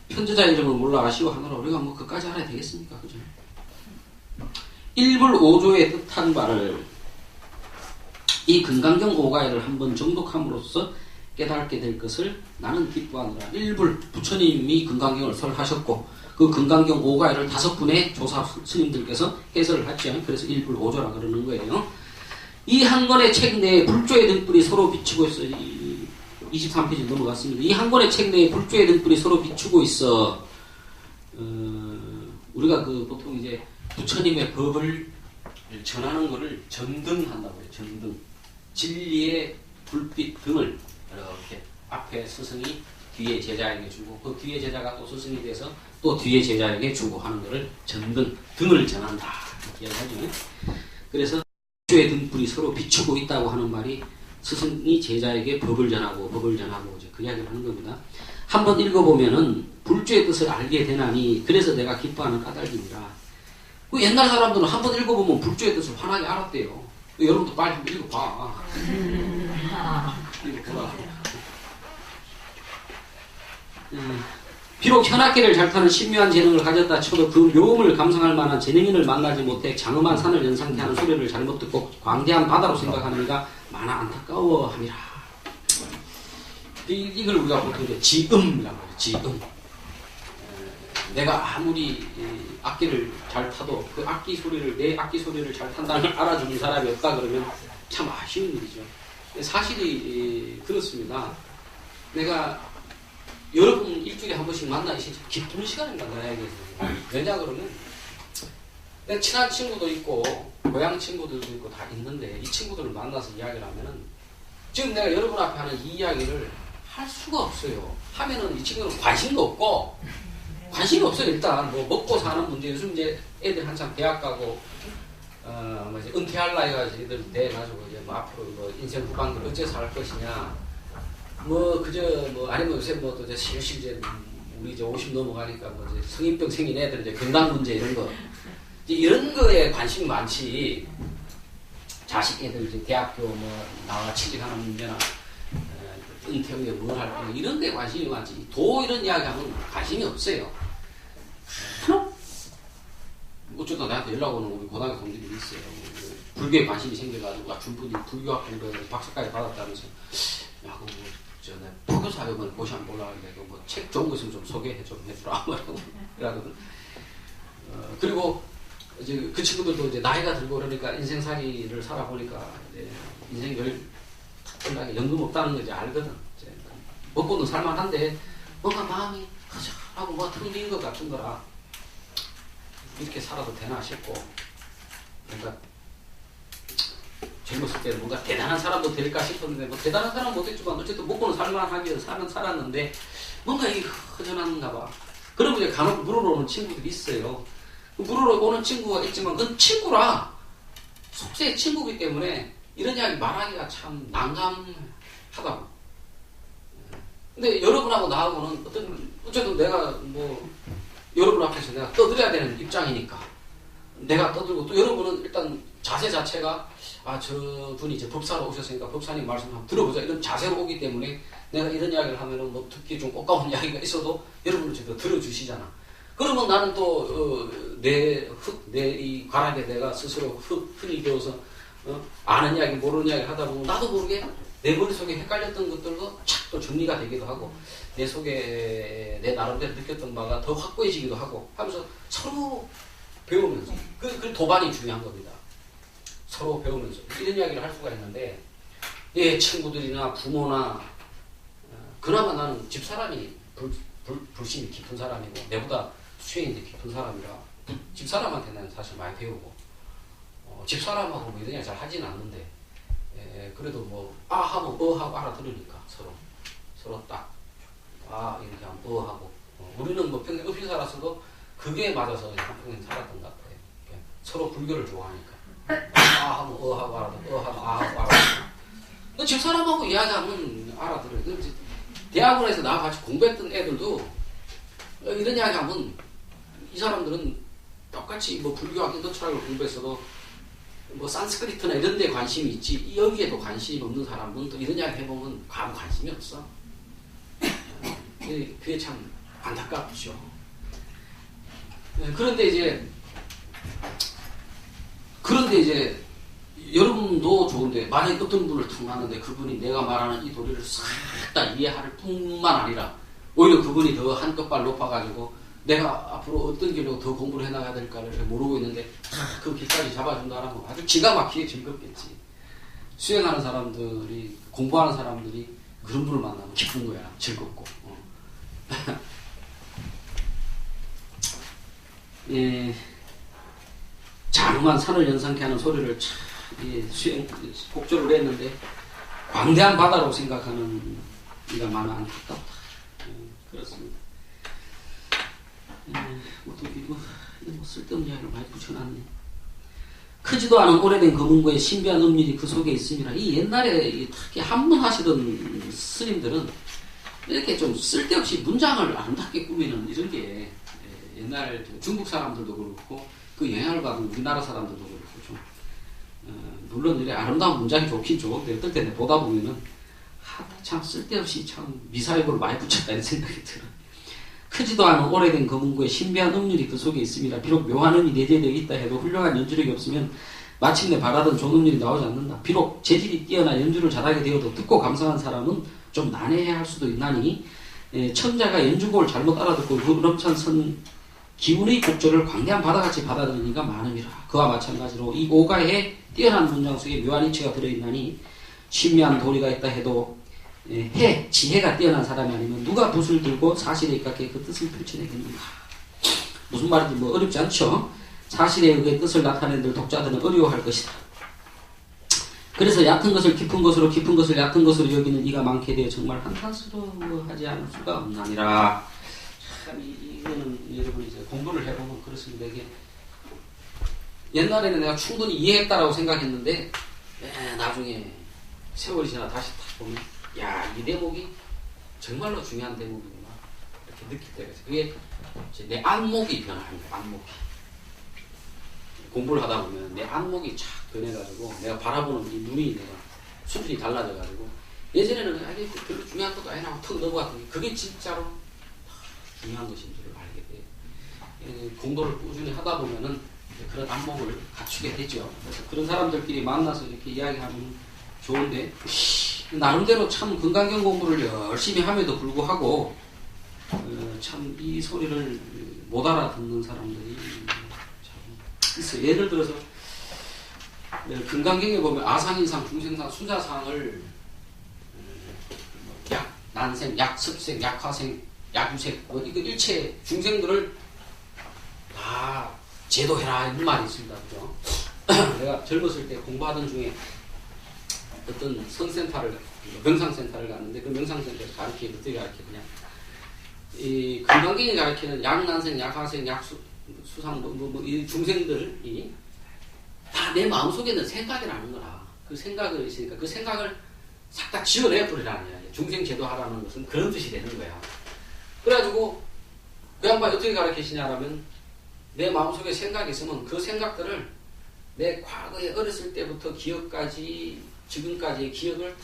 편제자 이름을 몰라 아쉬워하느라 우리가 그까지 알아야 되겠습니까? 그죠? 일불 5조의 뜻한 바를 이 금강경 오가이를 한번 정독함으로써 깨닫게 될 것을 나는 기뻐하노라. 일불 부처님이 금강경을 설하셨고 그 금강경 오가이를 5분의 조사 스님들께서 해설을 했죠. 그래서 일불 5조라 그러는 거예요. 이 한 권의 책 내에 불조의 등불이 서로 비추고 있어. 23페이지 넘어갔습니다. 이 한 권의 책 내에 불조의 등불이 서로 비추고 있어. 우리가 보통 이제 부처님의 법을 전하는 것을 전등한다고 해요. 전등. 진리의 불빛 등을 이렇게 앞에 스승이 뒤에 제자에게 주고, 그 뒤에 제자가 또 스승이 돼서 또 뒤에 제자에게 주고 하는 것을 전등, 등을 전한다 이렇게 하죠. 그래서 불조의 등불이 서로 비추고 있다고 하는 말이 스승이 제자에게 법을 전하고 이제 그 이야기를 하는 겁니다. 한번 읽어보면은 불조의 뜻을 알게 되나니 그래서 내가 기뻐하는 까닭이니라. 그 옛날 사람들은 한 번 읽어보면 불조의 뜻을 환하게 알았대요. 여러분도 빨리 한번 읽어봐. 읽어보라. 비록 현악기를 잘 타는 신묘한 재능을 가졌다 쳐도 그 묘음을 감상할 만한 재능인을 만나지 못해 장엄한 산을 연상케 하는 소리를 잘못 듣고 광대한 바다로 생각하는 이가 많아 안타까워함이라. 이걸 우리가 보통 이제 지음이라고 해요. 지음. 내가 아무리 악기를 잘 타도 그 악기 소리를, 내 악기 소리를 잘 탄다는 걸 알아주는 사람이 없다 그러면 참 아쉬운 일이죠. 사실이 그렇습니다. 내가 여러분 일주일에 한 번씩 만나기 진짜 기쁜 시간입니다. 나에게서. 왜냐 그러면 내가 친한 친구도 있고 고향 친구들도 있고 다 있는데 이 친구들을 만나서 이야기를 하면은 지금 내가 여러분 앞에 하는 이 이야기를 할 수가 없어요. 하면은 이 친구는 관심도 없고 관심이 없어요. 일단 뭐 먹고 사는 문제, 요즘 이제 애들 한참 대학 가고 뭐 이제 은퇴할 나이가 애들 돼가지고 이제 뭐 앞으로 뭐 인생 후반기를 어째 살 것이냐. 뭐 그저 뭐 아니면 요새 뭐 또 이제 슬슬 이제 우리 이제 50 넘어가니까 뭐 이제 성인병 생긴 애들 이제 건강 문제 이런 거 이제 이런 거에 관심이 많지. 자식 애들 이제 대학교 뭐 나와 취직하는 문제나 은퇴 후에 뭘 할 거냐 이런 데 관심이 많지. 도 이런 이야기하면 관심이 없어요. 어쩌다 나한테 연락 오는 우리 고등학교 동생들이 있어요. 불교에 관심이 생겨가지고 준분이 불교학 공부해서 박사까지 받았다면서 야 그거 뭐 전에 포교사역을 고시 안 보려고 하는데 뭐 책 좋은 거 있으면 좀 소개해 좀 해주라 그러거든. 그리고 이제 그 친구들도 이제 나이가 들고 그러니까 인생살이를 살아보니까 이제 인생 탁 연금 없다는 거 이제 알거든. 이제 먹고는 살만한데 뭔가 마음이 하고 뭐 텅 빈 것 같은 거라 이렇게 살아도 되나 싶고 그러니까 젊었을 때는 뭔가 대단한 사람도 될까 싶었는데 뭐 대단한 사람 못했지만 어쨌든 먹고는 살만하게 살았는데 뭔가 이게 허전한가 봐. 그러면 이제 간혹 물으러 오는 친구들이 있어요. 물으러 오는 친구가 있지만 그건 친구라 속세의 친구이기 때문에 이런 이야기 말하기가 참 난감하다고. 근데 여러분하고 나하고는 어쨌든 내가 뭐 여러분 앞에서 내가 떠들어야 되는 입장이니까 내가 떠들고 또 여러분은 일단 자세 자체가 저분이 이제 법사로 오셨으니까 법사님 말씀 한번 들어보자 이런 자세로 오기 때문에 내가 이런 이야기를 하면은 뭐 듣기 좀 꽃가운 이야기가 있어도 여러분은 제가 들어주시잖아. 그러면 나는 또 내 이 관악에 내가 스스로 흔히 배워서 아는 이야기 모르는 이야기 하다 보면 나도 모르게 내 머릿속에 헷갈렸던 것들도 착 또 정리가 되기도 하고 내 속에 내 나름대로 느꼈던 바가 더 확고해지기도 하고 하면서 서로 배우면서 그 도반이 중요한 겁니다. 서로 배우면서 이런 이야기를 할 수가 있는데 친구들이나 부모나 그나마 나는 집사람이 불신이 깊은 사람이고 내보다 수행이 깊은 사람이라 집사람한테 나는 사실 많이 배우고 집사람하고 뭐 이런 이야기 잘 하진 않는데 그래도 뭐 하면 하고 알아들으니까 서로 딱 이렇게 하면 하고 우리는 뭐 평생 없이 살았어도 그게 맞아서 한평생 살았던 것 같아요. 서로 불교를 좋아하니까 하면 하고 알아듣고 하면 하고 알아듣고 집사람하고 이야기하면 알아들어요. 대학원에서 나와 같이 공부했던 애들도 이런 이야기하면 이 사람들은 똑같이 뭐 불교학 인도철학을 공부했어도 뭐 산스크리트나 이런 데 관심이 있지 여기에도 관심이 없는 사람은 또 이런 이야기 해보면 아무 관심이 없어. 그게 참 안타깝죠. 그런데 이제 여러분도 좋은데 만약에 어떤 분을 탁 만났는데 그분이 내가 말하는 이 도리를 싹 다 이해할 뿐만 아니라 오히려 그분이 더 한 끗발 높아가지고 내가 앞으로 어떤 길로 더 공부를 해나가야 될까를 모르고 있는데 그 길까지 잡아준다라면 아주 기가 막히게 즐겁겠지. 수행하는 사람들이 공부하는 사람들이 그런 분을 만나면 기쁜 거야. 즐겁고. 장엄한 산을 연상케 하는 소리를 수행 곡조를 했는데 광대한 바다로 생각하는 이가 많아 안타깝다. 그렇습니다. 뭐 쓸데없는 이야기를 많이 붙여놨네. 크지도 않은 오래된 거문고의 신비한 음률이 그 속에 있습니다. 이 옛날에 특히 한문하시던 스님들은 이렇게 좀 쓸데없이 문장을 아름답게 꾸미는 이런 게 옛날 중국 사람들도 그렇고 그 영향을 받은 우리나라 사람들도 그렇고 좀 물론 이래 아름다운 문장이 좋긴 좋은데 어떨 때는 보다 보면은 참 쓸데없이 참 미사일을 많이 붙였다는 생각이 들어요. 크지도 않은 오래된 거문구에 신비한 음률이 그 속에 있습니다. 비록 묘한 음이 내재되어 있다 해도 훌륭한 연주력이 없으면 마침내 바라던 좋은 음률이 나오지 않는다. 비록 재질이 뛰어나 연주를 잘하게 되어도 듣고 감상한 사람은 좀 난해해야 할 수도 있나니 청자가 연주곡을 잘못 알아듣고 그 우렁찬 기운의 곡절을 광대한 바다같이 받아들이는 이가 많음이라. 그와 마찬가지로 이 오가에 뛰어난 문장 속에 묘한 이치가 들어있나니 신비한 도리가 있다 해도 지혜가 뛰어난 사람이 아니면 누가 붓을 들고 사실에 입각해 그 뜻을 펼쳐내겠는가. 무슨 말인지 뭐 어렵지 않죠. 사실에 의해 뜻을 나타내는 들 독자들은 어려워할 것이다. 그래서 얕은 것을 깊은 것으로 깊은 것을 얕은 것으로 여기는 이가 많게 되어 정말 한탄스러워하지 않을 수가 없나니라. 참 이거는 여러분 이제 공부를 해보면 그렇습니다. 이게 옛날에는 내가 충분히 이해했다라고 생각했는데 나중에 세월이 지나 다시 딱 보면 야, 이 대목이 정말로 중요한 대목이구나 이렇게 느낄 때가 있어요. 그게 이제 내 안목이 변화합니다. 안목이 공부를 하다 보면 내 안목이 착 변해가지고 내가 바라보는 이 눈이 내가 수준이 달라져가지고 예전에는 이게 별로 중요한 것도 아니라 턱 넘어갔더니 그게 진짜로 중요한 것인 줄을 알게 돼요. 공부를 꾸준히 하다 보면은 그런 안목을 갖추게 되죠. 그래서 그런 사람들끼리 만나서 이렇게 이야기하면 좋은데 나름대로 참 금강경 공부를 열심히 함에도 불구하고 참 이 소리를 못 알아듣는 사람들이 참 있어요. 예를 들어서 금강경에 보면 아상인상, 중생상, 수자상을 약, 난생, 약, 습생, 약화생, 약유생 뭐 이거 일체 중생들을 다 제도해라 이런 말이 있습니다. 그죠? 내가 젊었을 때 공부하던 중에 어떤 성센터를 명상센터를 갔는데 그 명상센터에서 가르치기 어떻게 가르치느냐 이 금강경이 가르치는 약난생, 약화생, 약수상 이 중생들이 다 내 마음속에 있는 생각이라는 거라. 그 생각을 있으니까 그 생각을 싹 다 지워내버리라는 거야. 중생 제도하라는 것은 그런 뜻이 되는 거야. 그래가지고 그 양반이 어떻게 가르치시냐라면 내 마음속에 생각이 있으면 그 생각들을 내 과거에 어렸을 때부터 기억까지 지금까지의 기억을 다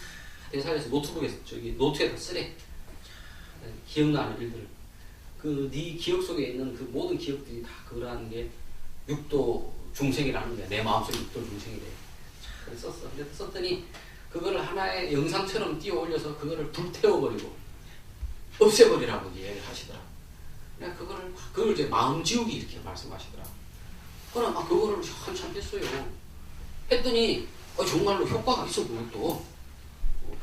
대사해서 노트에다 쓰래. 기억나는 일들을. 그 네 기억 속에 있는 그 모든 기억들이 다 그거라는 게 육도 중생이라는 거야. 내 마음속에 육도 중생이 돼. 잘 썼어. 근데 썼더니 그거를 하나의 영상처럼 띄워 올려서 그거를 불태워버리고 없애버리라고 이야기를 하시더라. 그냥 그걸 이제 마음 지우기 이렇게 말씀하시더라. 그럼 그거를 한참 했어요. 했더니 정말로 효과가 있어 그것도.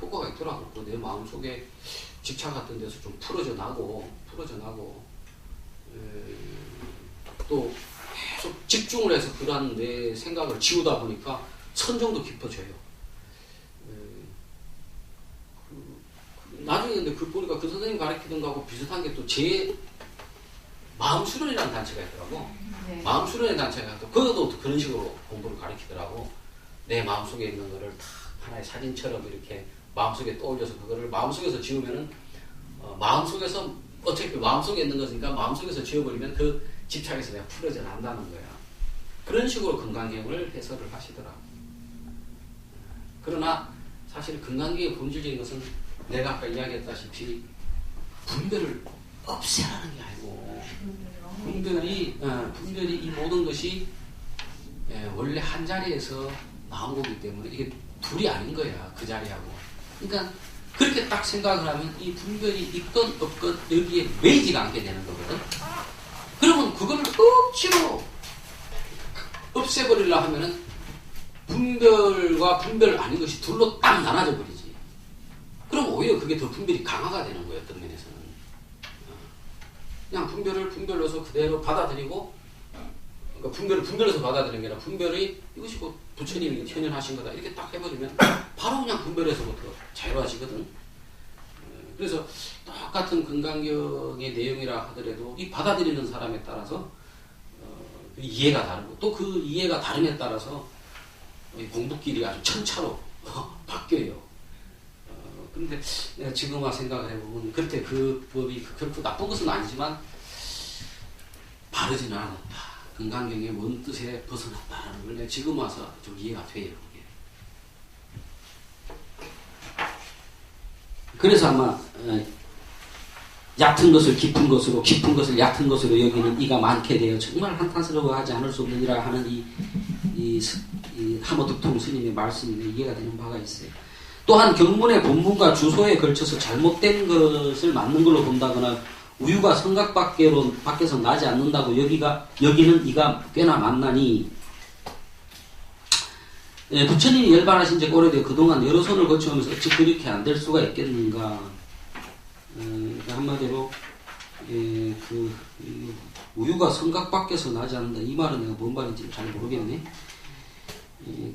효과가 있더라고. 내 마음속에 집착 같은 데서 좀 풀어져 나고 또 계속 집중을 해서 그런 내 생각을 지우다 보니까 선정도 깊어져요. 나중에 근데 그 보니까 그 선생님 가르치던 거하고 비슷한 게 또 제 마음 수련이라는 단체가 있더라고. 네. 마음 수련의 단체가 또 그것도 그런 식으로 공부를 가르치더라고. 내 마음속에 있는 거를 다 하나의 사진처럼 이렇게 마음속에 떠올려서 그거를 마음속에서 지우면은 마음속에서 어차피 마음속에 있는 것이니까 마음속에서 지워버리면 그 집착에서 내가 풀어져 난다는 거야. 그런 식으로 금강경을 해설을 하시더라. 그러나 사실 금강경의 본질적인 것은 내가 아까 이야기했다시피 분별을 없애라는 게 아니고 분별이 이 모든 것이 원래 한 자리에서 나온 거기 때문에 이게 둘이 아닌 거야. 그 자리하고. 그러니까 그렇게 딱 생각을 하면 이 분별이 있건 없건 여기에 매이지가 않게 되는 거거든. 그러면 그거를 억지로 없애버리려 하면은 분별과 분별 아닌 것이 둘로 딱 나눠져 버리지. 그럼 오히려 그게 더 분별이 강화가 되는 거예요. 어떤 면에서는. 그냥 분별을 분별로서 그대로 받아들이고, 그러니까 분별을 분별로서 받아들이는 게 아니라 분별이 이것이 곧 부처님이 현현하신 거다 이렇게 딱 해버리면 바로 그냥 분별에서부터 자유화지거든. 그래서 똑같은 금강경의 내용이라 하더라도 이 받아들이는 사람에 따라서 이해가 다르고 또 그 이해가 다름에 따라서 공부길이 아주 천차로 바뀌어요. 그런데 지금 와 생각을 해보면 그때 그 법이 결코 나쁜 것은 아니지만 바르지는 않았다. 금강경의 원 뜻에 벗어났다라는 걸 내가 지금 와서 좀 이해가 돼요. 그게. 그래서 아마 얕은 것을 깊은 것으로, 깊은 것을 얕은 것으로 여기는 이가 많게 되어 정말 한탄스러워하지 않을 수 없느니라 하는 이 하모득통 스님의 말씀에 이해가 되는 바가 있어요. 또한 경문의 본문과 주소에 걸쳐서 잘못된 것을 맞는 걸로 본다거나 우유가 성각 밖에서 나지 않는다고 여기는 이가 꽤나 많나니, 부처님이 열반하신 지 오래되어 그동안 여러 손을 거쳐오면서 어찌 그렇게 안 될 수가 있겠는가. 한마디로 우유가 성각 밖에서 나지 않는다, 이 말은 내가 뭔 말인지 잘 모르겠네.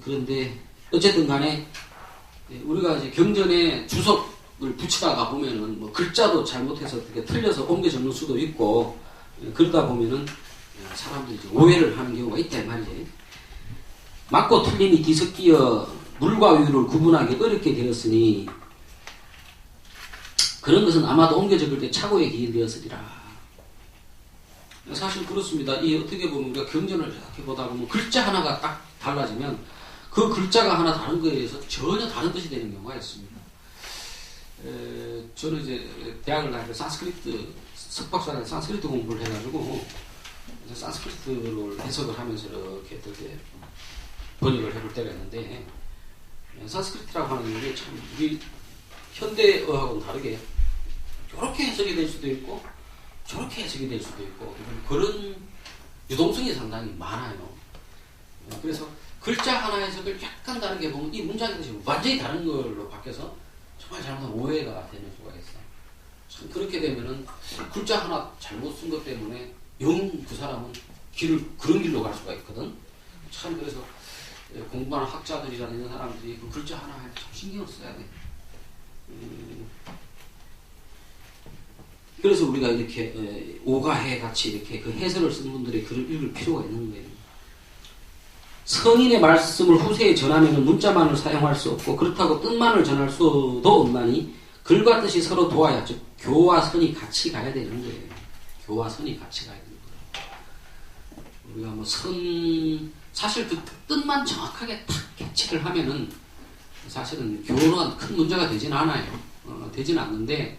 그런데 어쨌든 간에 우리가 이제 경전에 주석을 붙이다가 보면은 뭐 글자도 잘못해서 어떻게 틀려서 옮겨 적는 수도 있고, 그러다 보면은 사람들이 이제 오해를 하는 경우가 있단 말이지. 맞고 틀림이 뒤섞여 물과 우유를 구분하기 어렵게 되었으니 그런 것은 아마도 옮겨 적을 때 착오에 기인되었으리라. 사실 그렇습니다. 이 어떻게 보면 우리가 경전을 이렇게 보다 보면 글자 하나가 딱 달라지면 그 글자가 하나 다른 거에 의해서 전혀 다른 뜻이 되는 경우가 있습니다. 저는 이제 대학을 다닐 때 산스크리트, 석박사를 산스크리트 공부를 해가지고 산스크리트를 해석을 하면서 이렇게 어떻게 번역을 해볼 때가 있는데, 산스크리트라고 하는 게 참 우리 현대어하고는 다르게 저렇게 해석이 될 수도 있고 저렇게 해석이 될 수도 있고 그런 유동성이 상당히 많아요. 그래서 글자 하나 해석을 약간 다르게 보면 이 문장이 완전히 다른 걸로 바뀌어서 정말 잘못한 오해가 되는 수가 있어요. 참 그렇게 되면은 글자 하나 잘못 쓴 것 때문에 영 그 사람은 그런 길로 갈 수가 있거든. 참 그래서 공부하는 학자들이나 이런 사람들이 그 글자 하나 할 때 참 신경을 써야 돼. 그래서 우리가 이렇게 오가해 같이 이렇게 그 해설을 쓴 분들의 글을 읽을 필요가 있는 거예요. 성인의 말씀을 후세에 전하면 문자만을 사용할 수 없고 그렇다고 뜻만을 전할 수도 없나니 글과 뜻이 서로 도와야, 즉 교와 선이 같이 가야 되는 거예요. 교와 선이 같이 가야 되는 거예요. 우리가 뭐 사실 그 뜻만 정확하게 탁 캐치를 하면은 사실은 교는 큰 문제가 되진 않아요. 되진 않는데,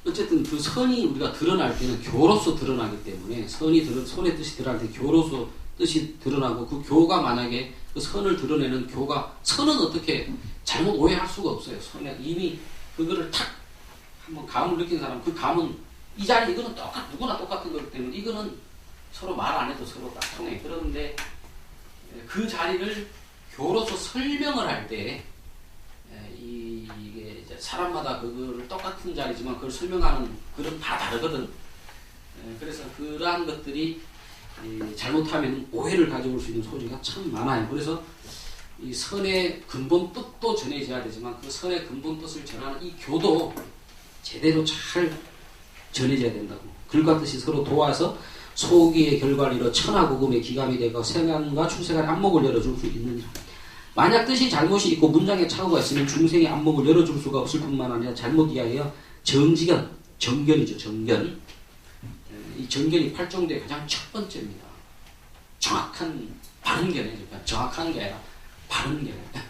어쨌든 그 선이 우리가 드러날 때는 교로서 드러나기 때문에 선의 뜻이 드러날 때 교로서 뜻이 드러나고, 그 교가 만약에 그 선을 드러내는 교가, 선은 어떻게 잘못 오해할 수가 없어요. 선에 이미 그거를 탁 한번 감을 느낀 사람, 그 감은 이 자리 이거는 누구나 똑같은 거기 때문에 이거는 서로 말 안 해도 서로 딱 통해. 그런데 그 자리를 교로서 설명을 할 때 이게 이제 사람마다 그거를 똑같은 자리지만 그걸 설명하는 글은 다 다르거든. 그래서 그러한 것들이 잘못하면 오해를 가져올 수 있는 소지가 참 많아요. 그래서 이 선의 근본 뜻도 전해져야 되지만 그 선의 근본 뜻을 전하는 이 교도 제대로 잘 전해져야 된다고. 글과 뜻이 서로 도와서 소기의 결과를 이뤄 천하고금의 기감이 되고 생안과 출생안의 안목을 열어줄 수 있느니라. 만약 뜻이 잘못이 있고 문장에 착오가 있으면 중생의 안목을 열어줄 수가 없을 뿐만 아니라 잘못 이하여 정견이죠. 정견. 이 정견이 팔정도의 가장 첫 번째입니다. 정확한 바른 견해죠. 그러니까 정확한 게 아니라 바른 견해.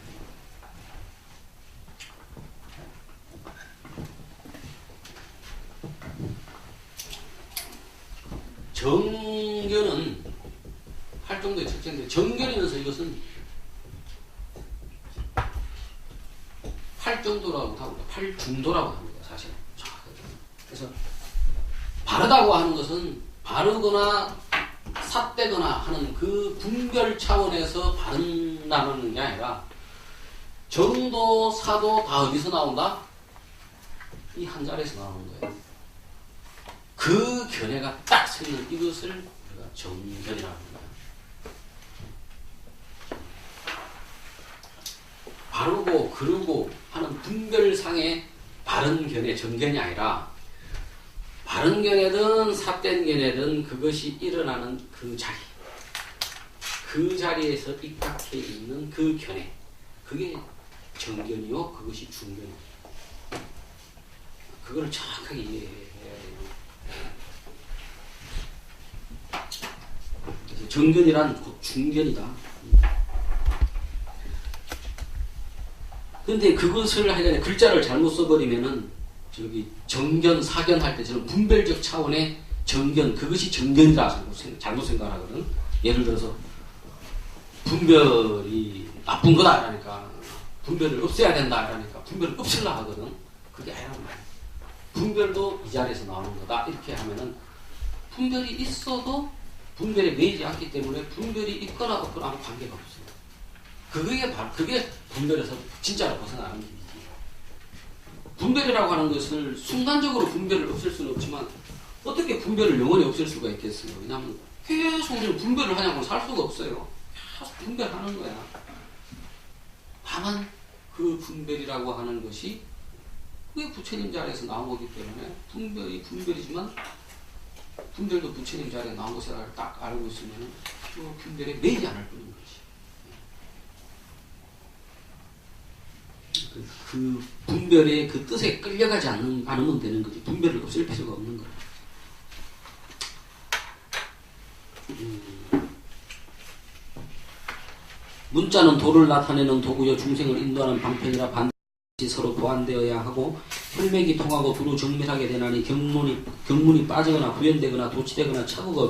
정견은 팔정도의 특징인데, 정견이면서 이것은 팔정도라고 하고 팔중도라고 합니다. 사실 정확하게. 그래서 바르다고 하는 것은 바르거나 삿되거나 하는 그 분별 차원에서 바른다는 게 아니라 정도, 사도 다 어디서 나온다? 이 한 자리에서 나오는 거예요. 그 견해가 딱 서있는 이것을 우리가 정견이라고 합니다. 바르고 그르고 하는 분별상의 바른 견해, 정견이 아니라 바른 견해든 삿된 견해든 그것이 일어나는 그 자리, 그 자리에서 입각해 있는 그 견해, 그게 정견이요, 그것이 중견이요. 그걸 정확하게 이해해야 돼요. 정견이란 곧 중견이다. 근데 그것을 하여간에 글자를 잘못 써버리면은 저기 정견, 사견 할 때 저는 분별적 차원의 정견, 그것이 정견이라 잘못 생각하거든. 예를 들어서 분별이 나쁜 거다라니까 분별을 없애야 된다라니까 분별을 없애려 하거든. 그게 아니란 말이야. 분별도 이 자리에서 나오는 거다. 이렇게 하면은 분별이 있어도 분별에 매이지 않기 때문에 분별이 있거나 없거나 아무 관계가 없어요. 그게 분별에서 진짜로 벗어나는 길이지. 분별이라고 하는 것을 순간적으로 분별을 없앨 수는 없지만 어떻게 분별을 영원히 없앨 수가 있겠어요? 왜냐하면 계속 우리는 분별을 하냐고 살 수가 없어요. 계속 분별하는 거야. 다만 그 분별이라고 하는 것이 그게 부처님 자리에서 나온 거기 때문에 분별이 분별이지만 분별도 부처님 자리에 나온 것을 딱 알고 있으면 그 분별에 매이지 않을 뿐인 거지. 그 분별의 그 뜻에 끌려가지 않으면 되는 거지. 분별을 없앨 필요가 없는 거야. 문자는 도를 나타내는 도구여 중생을 인도하는 방편이라 반드시 서로 보완되어야 하고 혈맥이 통하고 두루 정밀하게 되나니 경문이 빠지거나 구현되거나 도치되거나 착오가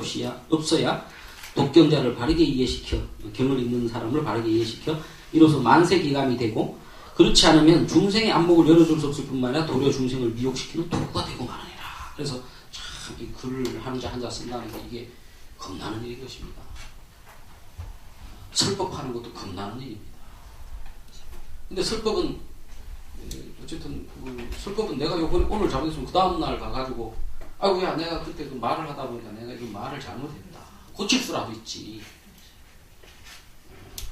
없어야 독경자를 바르게 이해시켜 경을 읽는 사람을 바르게 이해시켜 이로써 만세기감이 되고 그렇지 않으면 중생의 안목을 열어줄 수 없을 뿐만 아니라 도려 중생을 미혹시키는 도구가 되고 마느니라. 그래서 참 이 글을 한자 한자 쓴다는 게 이게 겁나는 일인 것입니다. 설법하는 것도 겁나는 일입니다. 근데 설법은 어쨌든 설법은 내가 오늘 잘못했으면 그 다음날 가가지고 아이고 야 내가 그때 그 말을 하다 보니까 내가 이 말을 잘못했다. 고칠 수라도 있지.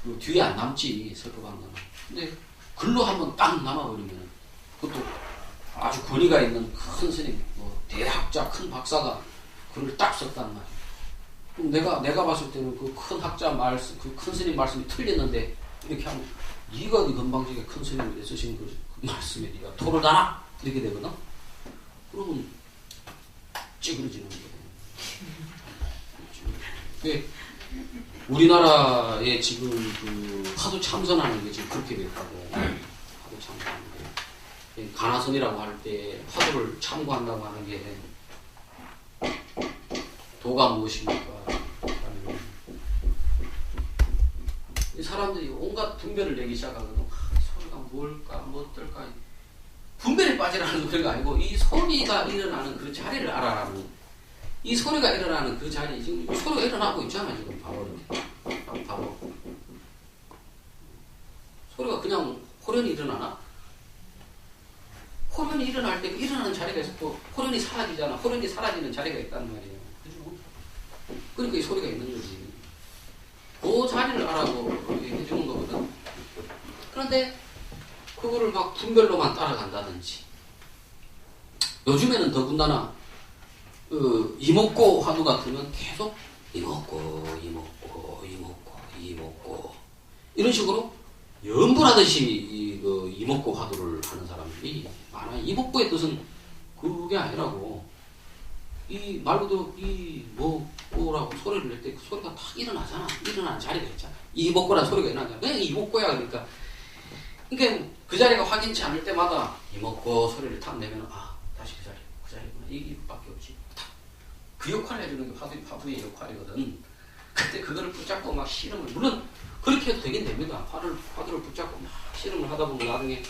그 뒤에 안 남지 설법한 거는. 근데 글로 한번 딱 남아버리면 그것도 아주 권위가 있는 큰 스님, 뭐 대학자 큰 박사가 글을 딱 썼단 말이야. 그럼 내가 봤을 때는 그 큰 학자 말씀, 그 큰 스님 말씀이 틀렸는데 이렇게 하면 네가 네 건방지게 큰 스님이 쓰신 그 말씀에 네가 토를 다나 이렇게 되거든. 그러면 찌그러지는 거예요. 그 우리나라에 지금 그 화두 참선하는 게 지금 그렇게 됐다고. 화두 참선하는 게 가나선이라고 할 때 화두를 참고한다고 하는 게 도가 무엇입니까? 이 사람들이 온갖 분별을 내기 시작하거든. 소리가 뭘까, 뭐 어떨까. 분별에 빠지라는 소리가 아니고 이 소리가 일어나는 그 자리를 알아라는. 이 소리가 일어나는 그 자리, 지금 소리가 일어나고 있잖아, 지금 바로 이렇게. 바로. 소리가 그냥 호련이 일어나나? 호련이 일어날 때 일어나는 자리가 있어. 또 호련이 사라지잖아. 호련이 사라지는 자리가 있다는 말이에요. 그죠? 그러니까 이 소리가 있는 거지. 그 자리를 알아고 해주는 거거든. 그런데 그거를 막 분별로만 따라간다든지. 요즘에는 더군다나 이목고 화두 같으면 계속 이목고 이런 식으로 연불하듯이 이목고 화두를 하는 사람들이 많아요. 이목고의 뜻은 그게 아니라고. 이 말 그대로 이목고라고 소리를 낼 때 그 소리가 탁 일어나잖아. 일어나는 자리가 있잖아. 이목고라는 소리가 일어나잖아. 그냥 이목고야. 그러니까 그 자리가 확인치 않을 때마다 이목고 소리를 탁 내면 다시 그 자리구나. 이밖에 없지. 그 역할을 해주는 게 화두의 역할이거든. 그때 그거를 붙잡고 막 실험을, 물론 그렇게 해도 되긴 됩니다. 화두를 붙잡고 막 실험을 하다 보면 나중에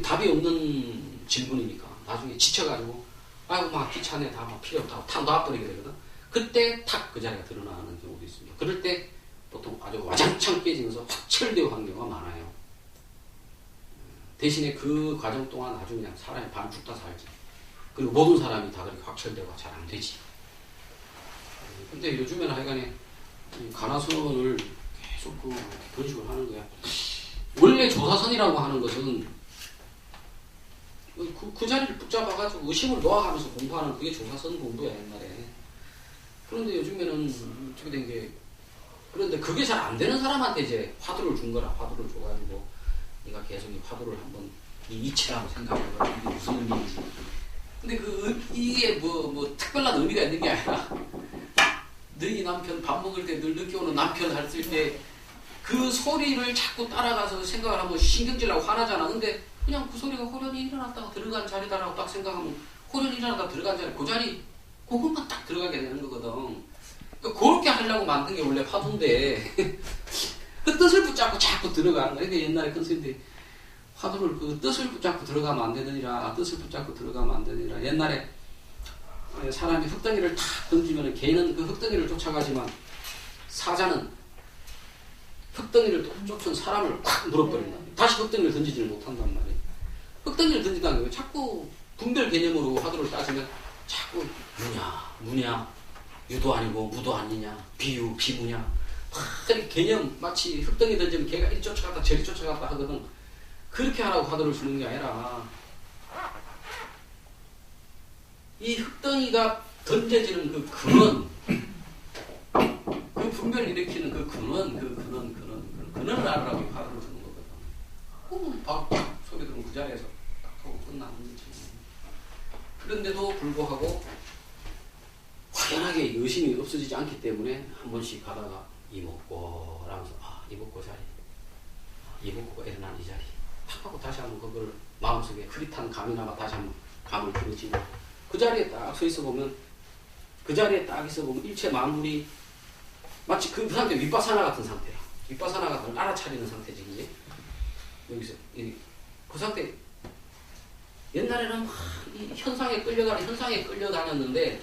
답이 없는 질문이니까 나중에 지쳐가지고 아이고 막 귀찮네, 다 막 필요 없다고 탁 놔버리게 되거든. 그때 탁 그 자리가 드러나는 경우도 있습니다. 그럴 때 보통 아주 와장창 깨지면서 확철되어 하는 경우가 많아요. 대신에 그 과정 동안 아주 그냥 사람이 반 죽다 살지. 그리고 모든 사람이 다 그렇게 확철되고 잘 안 되지. 근데 요즘에는 하여간에 가나선을 계속 그런 식으로 하는 거야. 원래 조사선이라고 하는 것은 그 자리를 붙잡아가지고 의심을 놓아가면서 공부하는 그게 조사선 공부야, 옛날에. 그런데 요즘에는 어떻게 된 게, 그런데 그게 잘 안 되는 사람한테 이제 화두를 준 거라. 화두를 줘가지고 네가 계속 이 화두를 한번 이 이치라고 생각해봐. 이게 무슨 의미인지. 근데 이게 뭐 특별한 의미가 있는 게 아니라 너희 남편 밥 먹을 때 늘 늦게 오는 남편 했을 때 그 소리를 자꾸 따라가서 생각을 하면 신경질나고 화나잖아. 근데 그냥 그 소리가 호련히 일어났다가 들어간 자리다라고 딱 생각하면 호련히 일어났다가 들어간 자리, 그 자리 그것만 딱 들어가게 되는 거거든. 그러니까 그렇게 하려고 만든 게 원래 화두인데 그 뜻을 붙잡고 자꾸 들어가는 거야. 그러니까 옛날에 큰 스님들이 화두를 그 뜻을 붙잡고 들어가면 안 되느니라, 뜻을 붙잡고 들어가면 안 되느니라. 옛날에 사람이 흙덩이를 탁 던지면 개는 그 흙덩이를 쫓아가지만 사자는 흙덩이를 쫓은 사람을 콱 물어버린다. 다시 흙덩이를 던지지를 못한단 말이에요. 흙덩이를 던진다는 거예요. 자꾸 분별 개념으로 화두를 따지면 자꾸 무냐, 유도 아니고 무도 아니냐, 비유, 비무냐, 막 이렇게 개념 마치 흙덩이 던지면 개가 이리 쫓아갔다 저리 쫓아갔다 하거든. 그렇게 하라고 화두를 주는 게 아니라 이 흙덩이가 던져지는 그 근원, 그 분별을 일으키는 그 근원을 알아라고 화두를 주는 거거든. 그럼 박 소리 들으면 그 자리에서 딱 하고 끝나는 거지. 그런데도 불구하고 확연하게 여심이 없어지지 않기 때문에 한 번씩 가다가 이목고 라면서 이목고 자리, 이목고가 일어난 이 자리 탁 하고 다시 한번 그걸 마음속에 흐릿한 감이나마 다시 한번 감을 들어지고 그 자리에 딱 서 있어 보면 그 자리에 딱 있어 보면 일체 만물이 마치 그 상태 윗바사나 같은 상태야. 윗바사나가 널 알아차리는 상태지, 그지? 여기서 그 상태 옛날에는 막 이 현상에 끌려다녔는데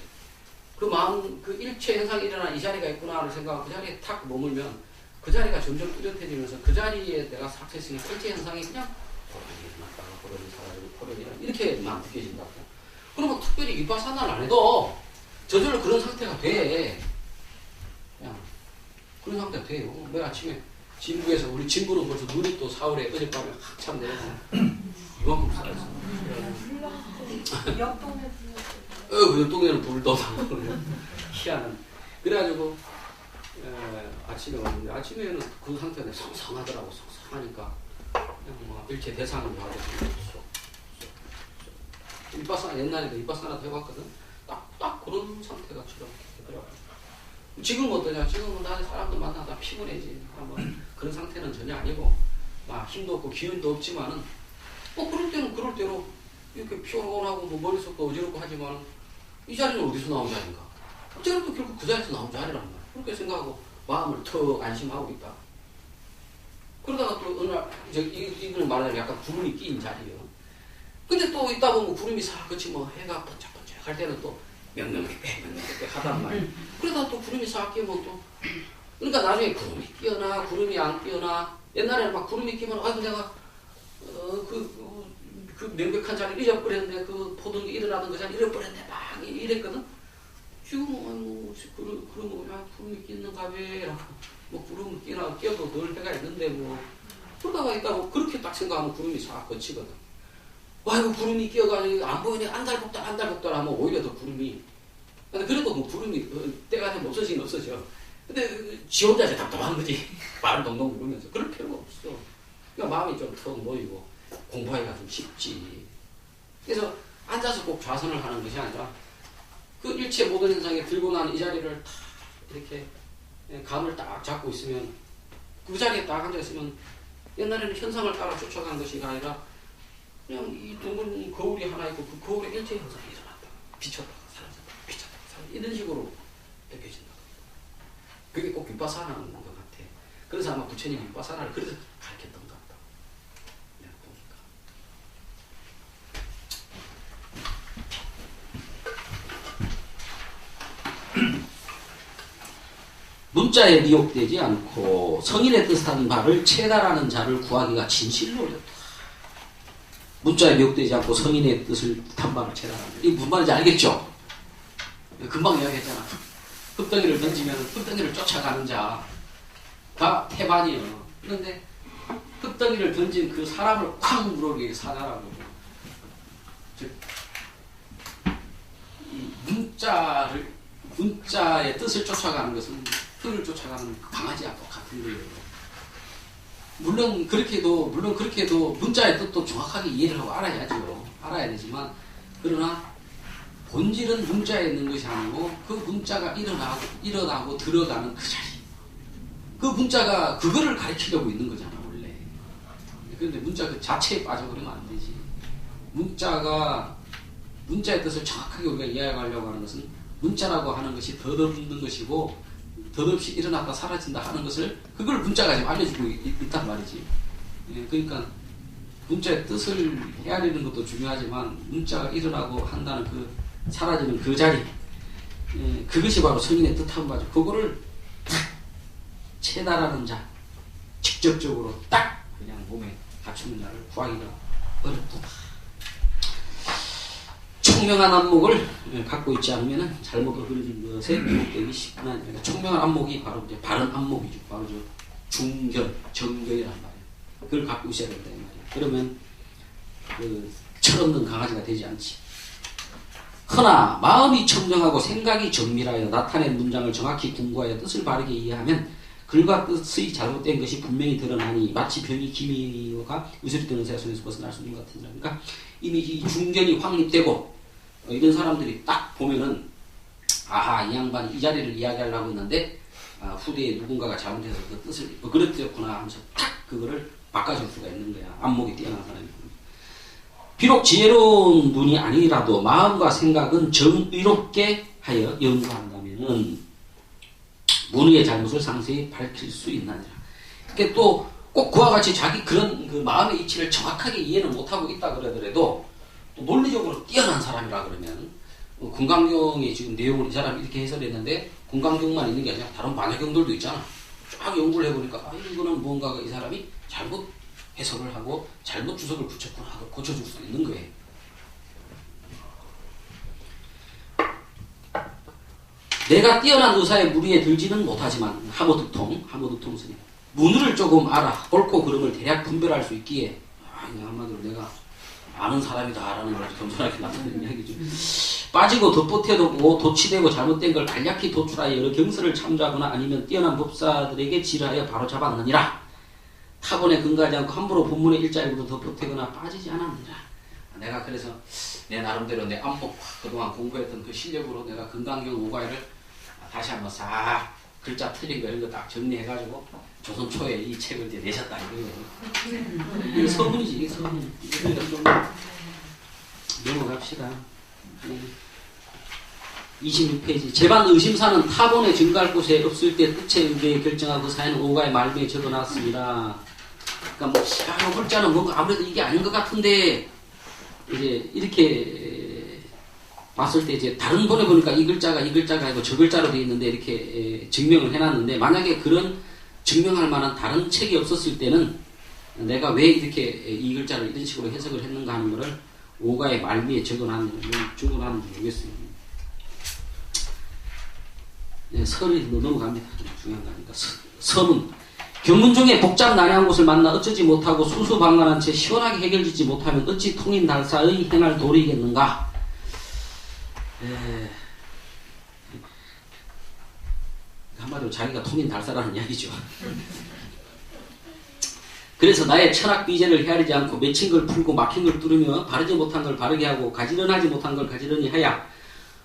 그 마음 그 일체 현상이 일어난 이 자리가 있구나를 생각하고 그 자리에 탁 머물면 그 자리가 점점 뚜렷해지면서 그 자리에 내가 삭제했으니까 일체 현상이 그냥 호련히 일어났다가 호련히 사라지고 호련히 일어나 이렇게만 느껴진다고. 그러면 특별히 윗바사나를 안 해도 저절로 그런 상태가 돼. 그냥 그런 상태가 돼요. 내가 아침에 진부에서 우리 진부는 벌써 눈이 또 4월에 어젯밤에 한참 내려서 이만큼 살았어. 옆동네 그 옆동네는 불을 떠서 희한한. 그래가지고 아침에 왔는데 아침에는 그 상태가 성성하더라고. 성성하니까 그냥 뭐 일체 대상을 봐가지고 윗바사나 옛날에도 윗바사나 해봤거든. 딱 그런 상태가 되더라고. 지금은 어떠냐? 지금은 나는 사람들 만나다 피곤해지. 뭐 그런 상태는 전혀 아니고 막 힘도 없고 기운도 없지만은 그럴 때는 그럴 대로 이렇게 피곤하고 뭐 머릿속도 어지럽고 하지만 이 자리는 어디서 나온 자리인가? 어쨌든 결국 그 자리에서 나온 자리란 말이야. 그렇게 생각하고 마음을 턱 안심하고 있다. 그러다가 또 어느 날 이거는 말하자면 약간 구름이 끼인 자리예요. 근데 또 있다 보면 구름이 싹 그치면 해가 번쩍번쩍 할 때는 또 명명백백 하단 말이야. 그러다 또 구름이 싹 끼면 또 그러니까 나중에 구름이 끼어나 구름이 안 끼어나 옛날에는 막 구름이 끼면 아이고 내가 그 명백한 자리를 잃어버렸는데 그 포동이 일어나던 그 자리 잃어버렸네 막 이랬거든. 지금은 그러면 야 구름이 끼는가 봐 뭐 구름이 끼어도 늘 해가 있는데 뭐 그러다가 있다고 그렇게 딱 생각하면 구름이 싹 거치거든. 와 이거 구름이 끼어가지고 안 보이네 안달복달 하면 오히려 더 구름이 근데 그래도 뭐 구름이 때가 되면 없어지긴 없어져. 근데 지 혼자 이제 답답한 거지. 말을 동동 부르면서 그럴 필요가 없어. 그러니까 마음이 좀 턱 모이고 공부하기가 좀 쉽지. 그래서 앉아서 꼭 좌선을 하는 것이 아니라 그 일체 모든 현상에 들고 난 이 자리를 딱 이렇게 감을 딱 잡고 있으면 그 자리에 딱 앉아있으면 옛날에는 현상을 따라 쫓아가는 것이 아니라 그냥 이 둥근 거울이 하나 있고 그 거울에 일체 현상이 일어났다. 비쳤다가 사라졌다. 비쳤다가 사라졌다. 이런 식으로 느껴진다. 그게 꼭 윗바사나인 것 같아. 그래서 아마 부처님이 윗바사나를 그래서 가르쳤던 것 같다. 내가 보니까. 문자에 미혹되지 않고 성인의 뜻한 바를 체달하는 자를 구하기가 진실로 어렵다. 문자에 미혹되지 않고 성인의 뜻을 뜻한 바를 체달하는 자. 이게 무슨 말인지 알겠죠? 금방 이야기했잖아. 흙덩이를 던지면 흙덩이를 쫓아가는 자가 태반이에요. 그런데 흙덩이를 던진 그 사람을 콱 물어오게 사자라고. 즉, 이 문자의 뜻을 쫓아가는 것은 흙을 쫓아가는 강아지와 똑같은 거예요. 물론 그렇게도 문자의 뜻도 정확하게 이해를 하고 알아야죠. 알아야 되지만 그러나 본질은 문자에 있는 것이 아니고 그 문자가 일어나고 들어가는 그 자리. 그 문자가 그거를 가르치려고 있는 거잖아 원래. 그런데 문자 그 자체에 빠져버리면 안 되지. 문자의 뜻을 정확하게 우리가 이해하려고 하는 것은 문자라고 하는 것이 덧없는 것이고 덧없이 일어났다 사라진다 하는 것을 그걸 문자가 지금 알려주고 있단 말이지. 그러니까 문자의 뜻을 헤아리는 것도 중요하지만 문자가 일어나고 한다는 그 사라지는 그 자리, 그것이 바로 성인의 뜻하고 맞아. 그거를 딱 체달하는 자, 직접적으로 딱 그냥 몸에 갖추는 자를 구하기가 어렵다. 총명한 안목을 갖고 있지 않으면 잘못 그려진 것에 기록되기 쉽구나. 그러니까 총명한 안목이 바로 이제 바른 안목이죠. 바로 저 중견, 정견이란 말이에요. 그걸 갖고 있어야 된다 이 말이에요. 그러면 그 철없는 강아지가 되지 않지. 허나 마음이 청정하고 생각이 정밀하여 나타낸 문장을 정확히 궁구하여 뜻을 바르게 이해하면 글과 뜻의 잘못된 것이 분명히 드러나니 마치 병이 기미가 의술이 의사의 손에서 벗어날 수 있는 것 같은. 그러니까 이미 이 중견이 확립되고 이런 사람들이 딱 보면은 아하 이 양반이 이 자리를 이야기하려고 했는데 후대에 누군가가 잘못해서 그 뜻을 그랬었구나 하면서 탁 그거를 바꿔줄 수가 있는 거야. 안목이 뛰어난 사람이. 비록 지혜로운 분이 아니라도 마음과 생각은 정의롭게 하여 연구한다면은 문의의 잘못을 상세히 밝힐 수 있나니라. 그러니까 또 꼭 그와 같이 자기 그런 그 마음의 이치를 정확하게 이해는 못하고 있다 그러더라도 또 논리적으로 뛰어난 사람이라 그러면 금강경의 지금 내용을 이 사람이 이렇게 해설했는데 금강경만 있는 게 아니라 다른 반야경들도 있잖아. 쫙 연구를 해보니까 이거는 뭔가가 이 사람이 잘못 해석을 하고 잘못 주석을 붙였구나 하고 고쳐줄 수 있는 거예요. 내가 뛰어난 의사의 무리에 들지는 못하지만 하모드통 스님 문을 조금 알아 옳고 그름을 대략 분별할 수 있기에 한마디로 내가 아는 사람이다라는 걸 겸손하게 나타내는 이야기죠. 빠지고 덧보태고 도치되고 잘못된 걸 간략히 도출하여 여러 경서를 참조하거나 아니면 뛰어난 법사들에게 지라하여 바로잡았느니라. 타본에 근거하지 않고 함부로 본문의 일자리로 덧보태거나 빠지지 않았느니라. 내가 그래서 내 나름대로 내 안목과 그동안 공부했던 그 실력으로 내가 금강경 오가이를 다시 한번 싹 글자 틀린 거 이런 거 딱 정리해가지고 조선 초에 이 책을 이제 내셨다 이거예요. 이게 서문이지, 이게 서문. 이거 좀 넘어갑시다. 26페이지. 제반 의심사는 타본에 증가할 곳에 없을 때 뜻에 의해 결정하고 사회는 오가의 말미에 적어놨습니다. 그러니까 뭐, 이 글자는 뭔가 아무래도 이게 아닌 것 같은데, 이제 이렇게 봤을 때 이제 다른 본에 보니까 이 글자가 아니고 저 글자로 되어 있는데 이렇게 증명을 해놨는데 만약에 그런 증명할 만한 다른 책이 없었을 때는 내가 왜 이렇게 이 글자를 이런 식으로 해석을 했는가 하는 거를 오가의 말미에 적어놨는지 모르겠어요. 네, 설이 넘어갑니다. 중요한 거니까. 서문. 경문 중에 복잡 난해한 곳을 만나 어쩌지 못하고 수수방관한 채 시원하게 해결짓지 못하면 어찌 통인달사의 행할 도리겠는가. 한마디로 자기가 통인달사라는 이야기죠. 그래서 나의 철학비제를 헤아리지 않고 맺힌 걸 풀고 막힌 걸 뚫으며 바르지 못한 걸 바르게 하고 가지런하지 못한 걸 가지런히 하여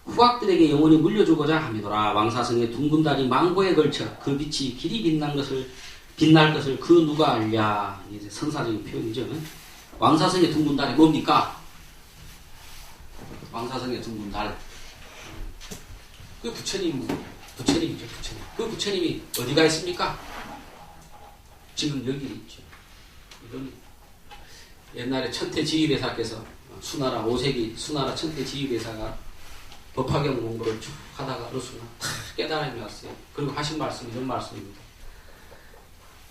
후학들에게 영원히 물려주고자 함이더라. 왕사성의 둥근 달이 망고에 걸쳐 그 빛이 길이 빛날 것을 그 누가 알랴. 이제 선사적인 표현이죠. 왕사성의 둥근 달이 뭡니까? 왕사성의 둥근 달. 그 부처님이죠. 부처님. 그 부처님이 어디가 있습니까? 지금 여기 있죠. 이건 옛날에 천태지휘대사께서 수나라 5세기 수나라 천태지휘대사가 법화경 공부를 쭉 하다가 어느 순간 깨달음이 왔어요. 그리고 하신 말씀이 이런 말씀입니다.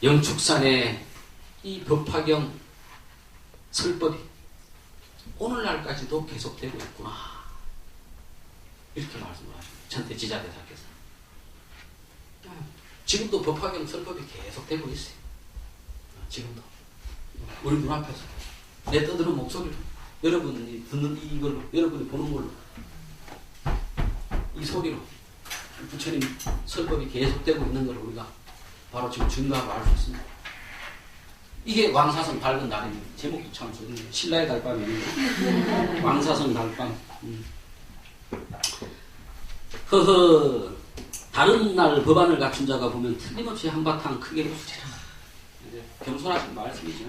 영축산의 이 법화경 설법이 오늘날까지도 계속되고 있구나. 이렇게 말씀을 하십니다. 천태지자대사께서. 지금도 법화경 설법이 계속되고 있어요. 지금도. 우리 눈앞에서. 내 떠드는 목소리로. 여러분이 듣는 이걸로, 여러분이 보는 걸로. 이 소리로 부처님 설법이 계속되고 있는 걸 우리가 바로 지금 증거하고 알 수 있습니다. 이게 왕사성 밝은 날입니다. 제목도 참 좋네요. 신라의 달밤이네요. 왕사성 달밤. 허허, 다른 날 법안을 갖춘 자가 보면 틀림없이 한바탕 크게 웃으리라. 겸손하신 말씀이죠.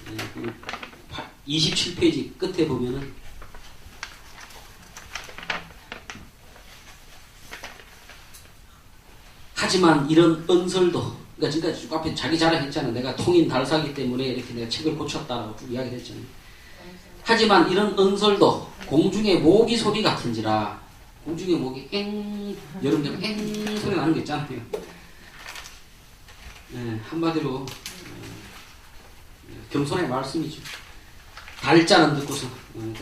네, 27페이지 끝에 보면은 하지만 이런 언설도, 그러니까 지금까지 쭉 앞에 자기 자랑했잖아요. 내가 통인 달사기 때문에 이렇게 내가 책을 고쳤다라고 쭉 이야기를 했잖아요. 하지만 이런 언설도 공중의 모기 소리 같은지라. 공중의 모기 엥, 여름 되면 엥 소리 나는 게 있잖아요. 네, 한마디로 겸손의 말씀이죠. 달자는 듣고서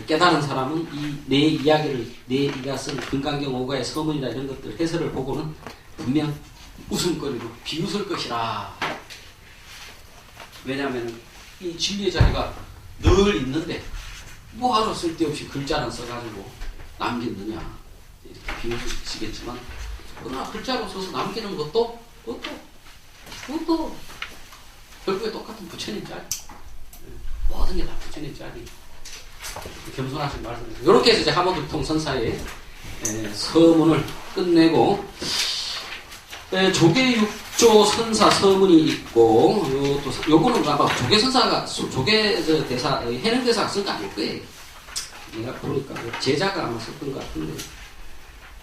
깨달은 사람은 내 이야기를, 네가 쓴 금강경 5가의 서문이나 이런 것들 해설을 보고는 분명 웃음거리고 비웃을 것이라. 왜냐하면 이 진리의 자리가 늘 있는데 뭐하러 쓸데없이 글자는 써가지고 남겼느냐 이렇게 비웃으시겠지만, 그러나 글자로 써서 남기는 것도 결국에 똑같은 부처님 자리, 모든 게 다 부처님 자리. 겸손하신 말씀이죠. 이렇게 해서 이제 하모드통 선사의 서문을 끝내고, 조계 6조 선사 서문이 있고, 요거는 아마 조계 선사가, 조계 대사, 해능 대사가 쓴 거 아닐 거예요. 내가 보니까 제자가 아마 썼던 것 같은데.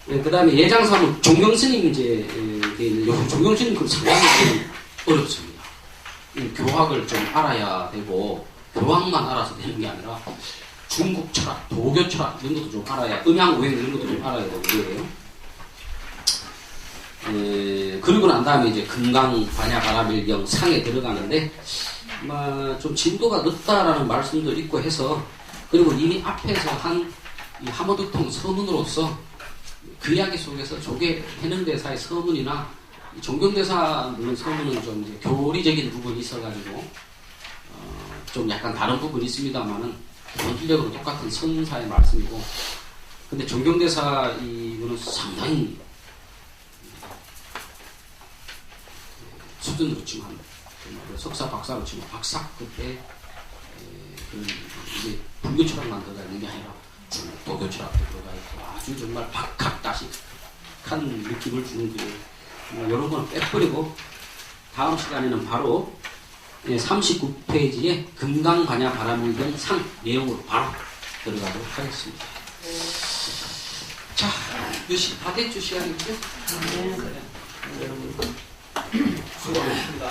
그 다음에 예장사문 종경스님 이제 돼 있는, 요 종경스님 그 상당히 어렵습니다. 교학을 좀 알아야 되고, 교학만 알아서 되는 게 아니라 중국 철학, 도교 철학 이런 것도 좀 알아야, 음양 오행 이런 것도 좀 알아야 되고 그래요. 그리고 난 다음에 이제 금강 반야 바라밀경 상에 들어가는데, 좀 진도가 늦다라는 말씀도 있고 해서, 그리고 이미 앞에서 한 이 하모드통 서문으로서 그 이야기 속에서 조계 해능대사의 서문이나 종경대사 물론 서문은 좀 이제 교리적인 부분이 있어가지고 좀 약간 다른 부분이 있습니다만은 원질적으로 똑같은 선사의 말씀이고, 근데 종경대사 이거는 상당히 수준으로 치면 석사 박사로 치면 박사급의 이제 불교 철학만 들어가 있는 게 아니라 도교 철학도 들어가 있고 아주 정말 박학다식한 느낌을 주는 이런 건 빼버리고, 다음 시간에는 바로 39페이지에 금강반야 바라밀경 상 내용으로 바로 들어가도록 하겠습니다. 자, 다 됐죠? 시간이죠? 네. 여러분 수고하셨습니다.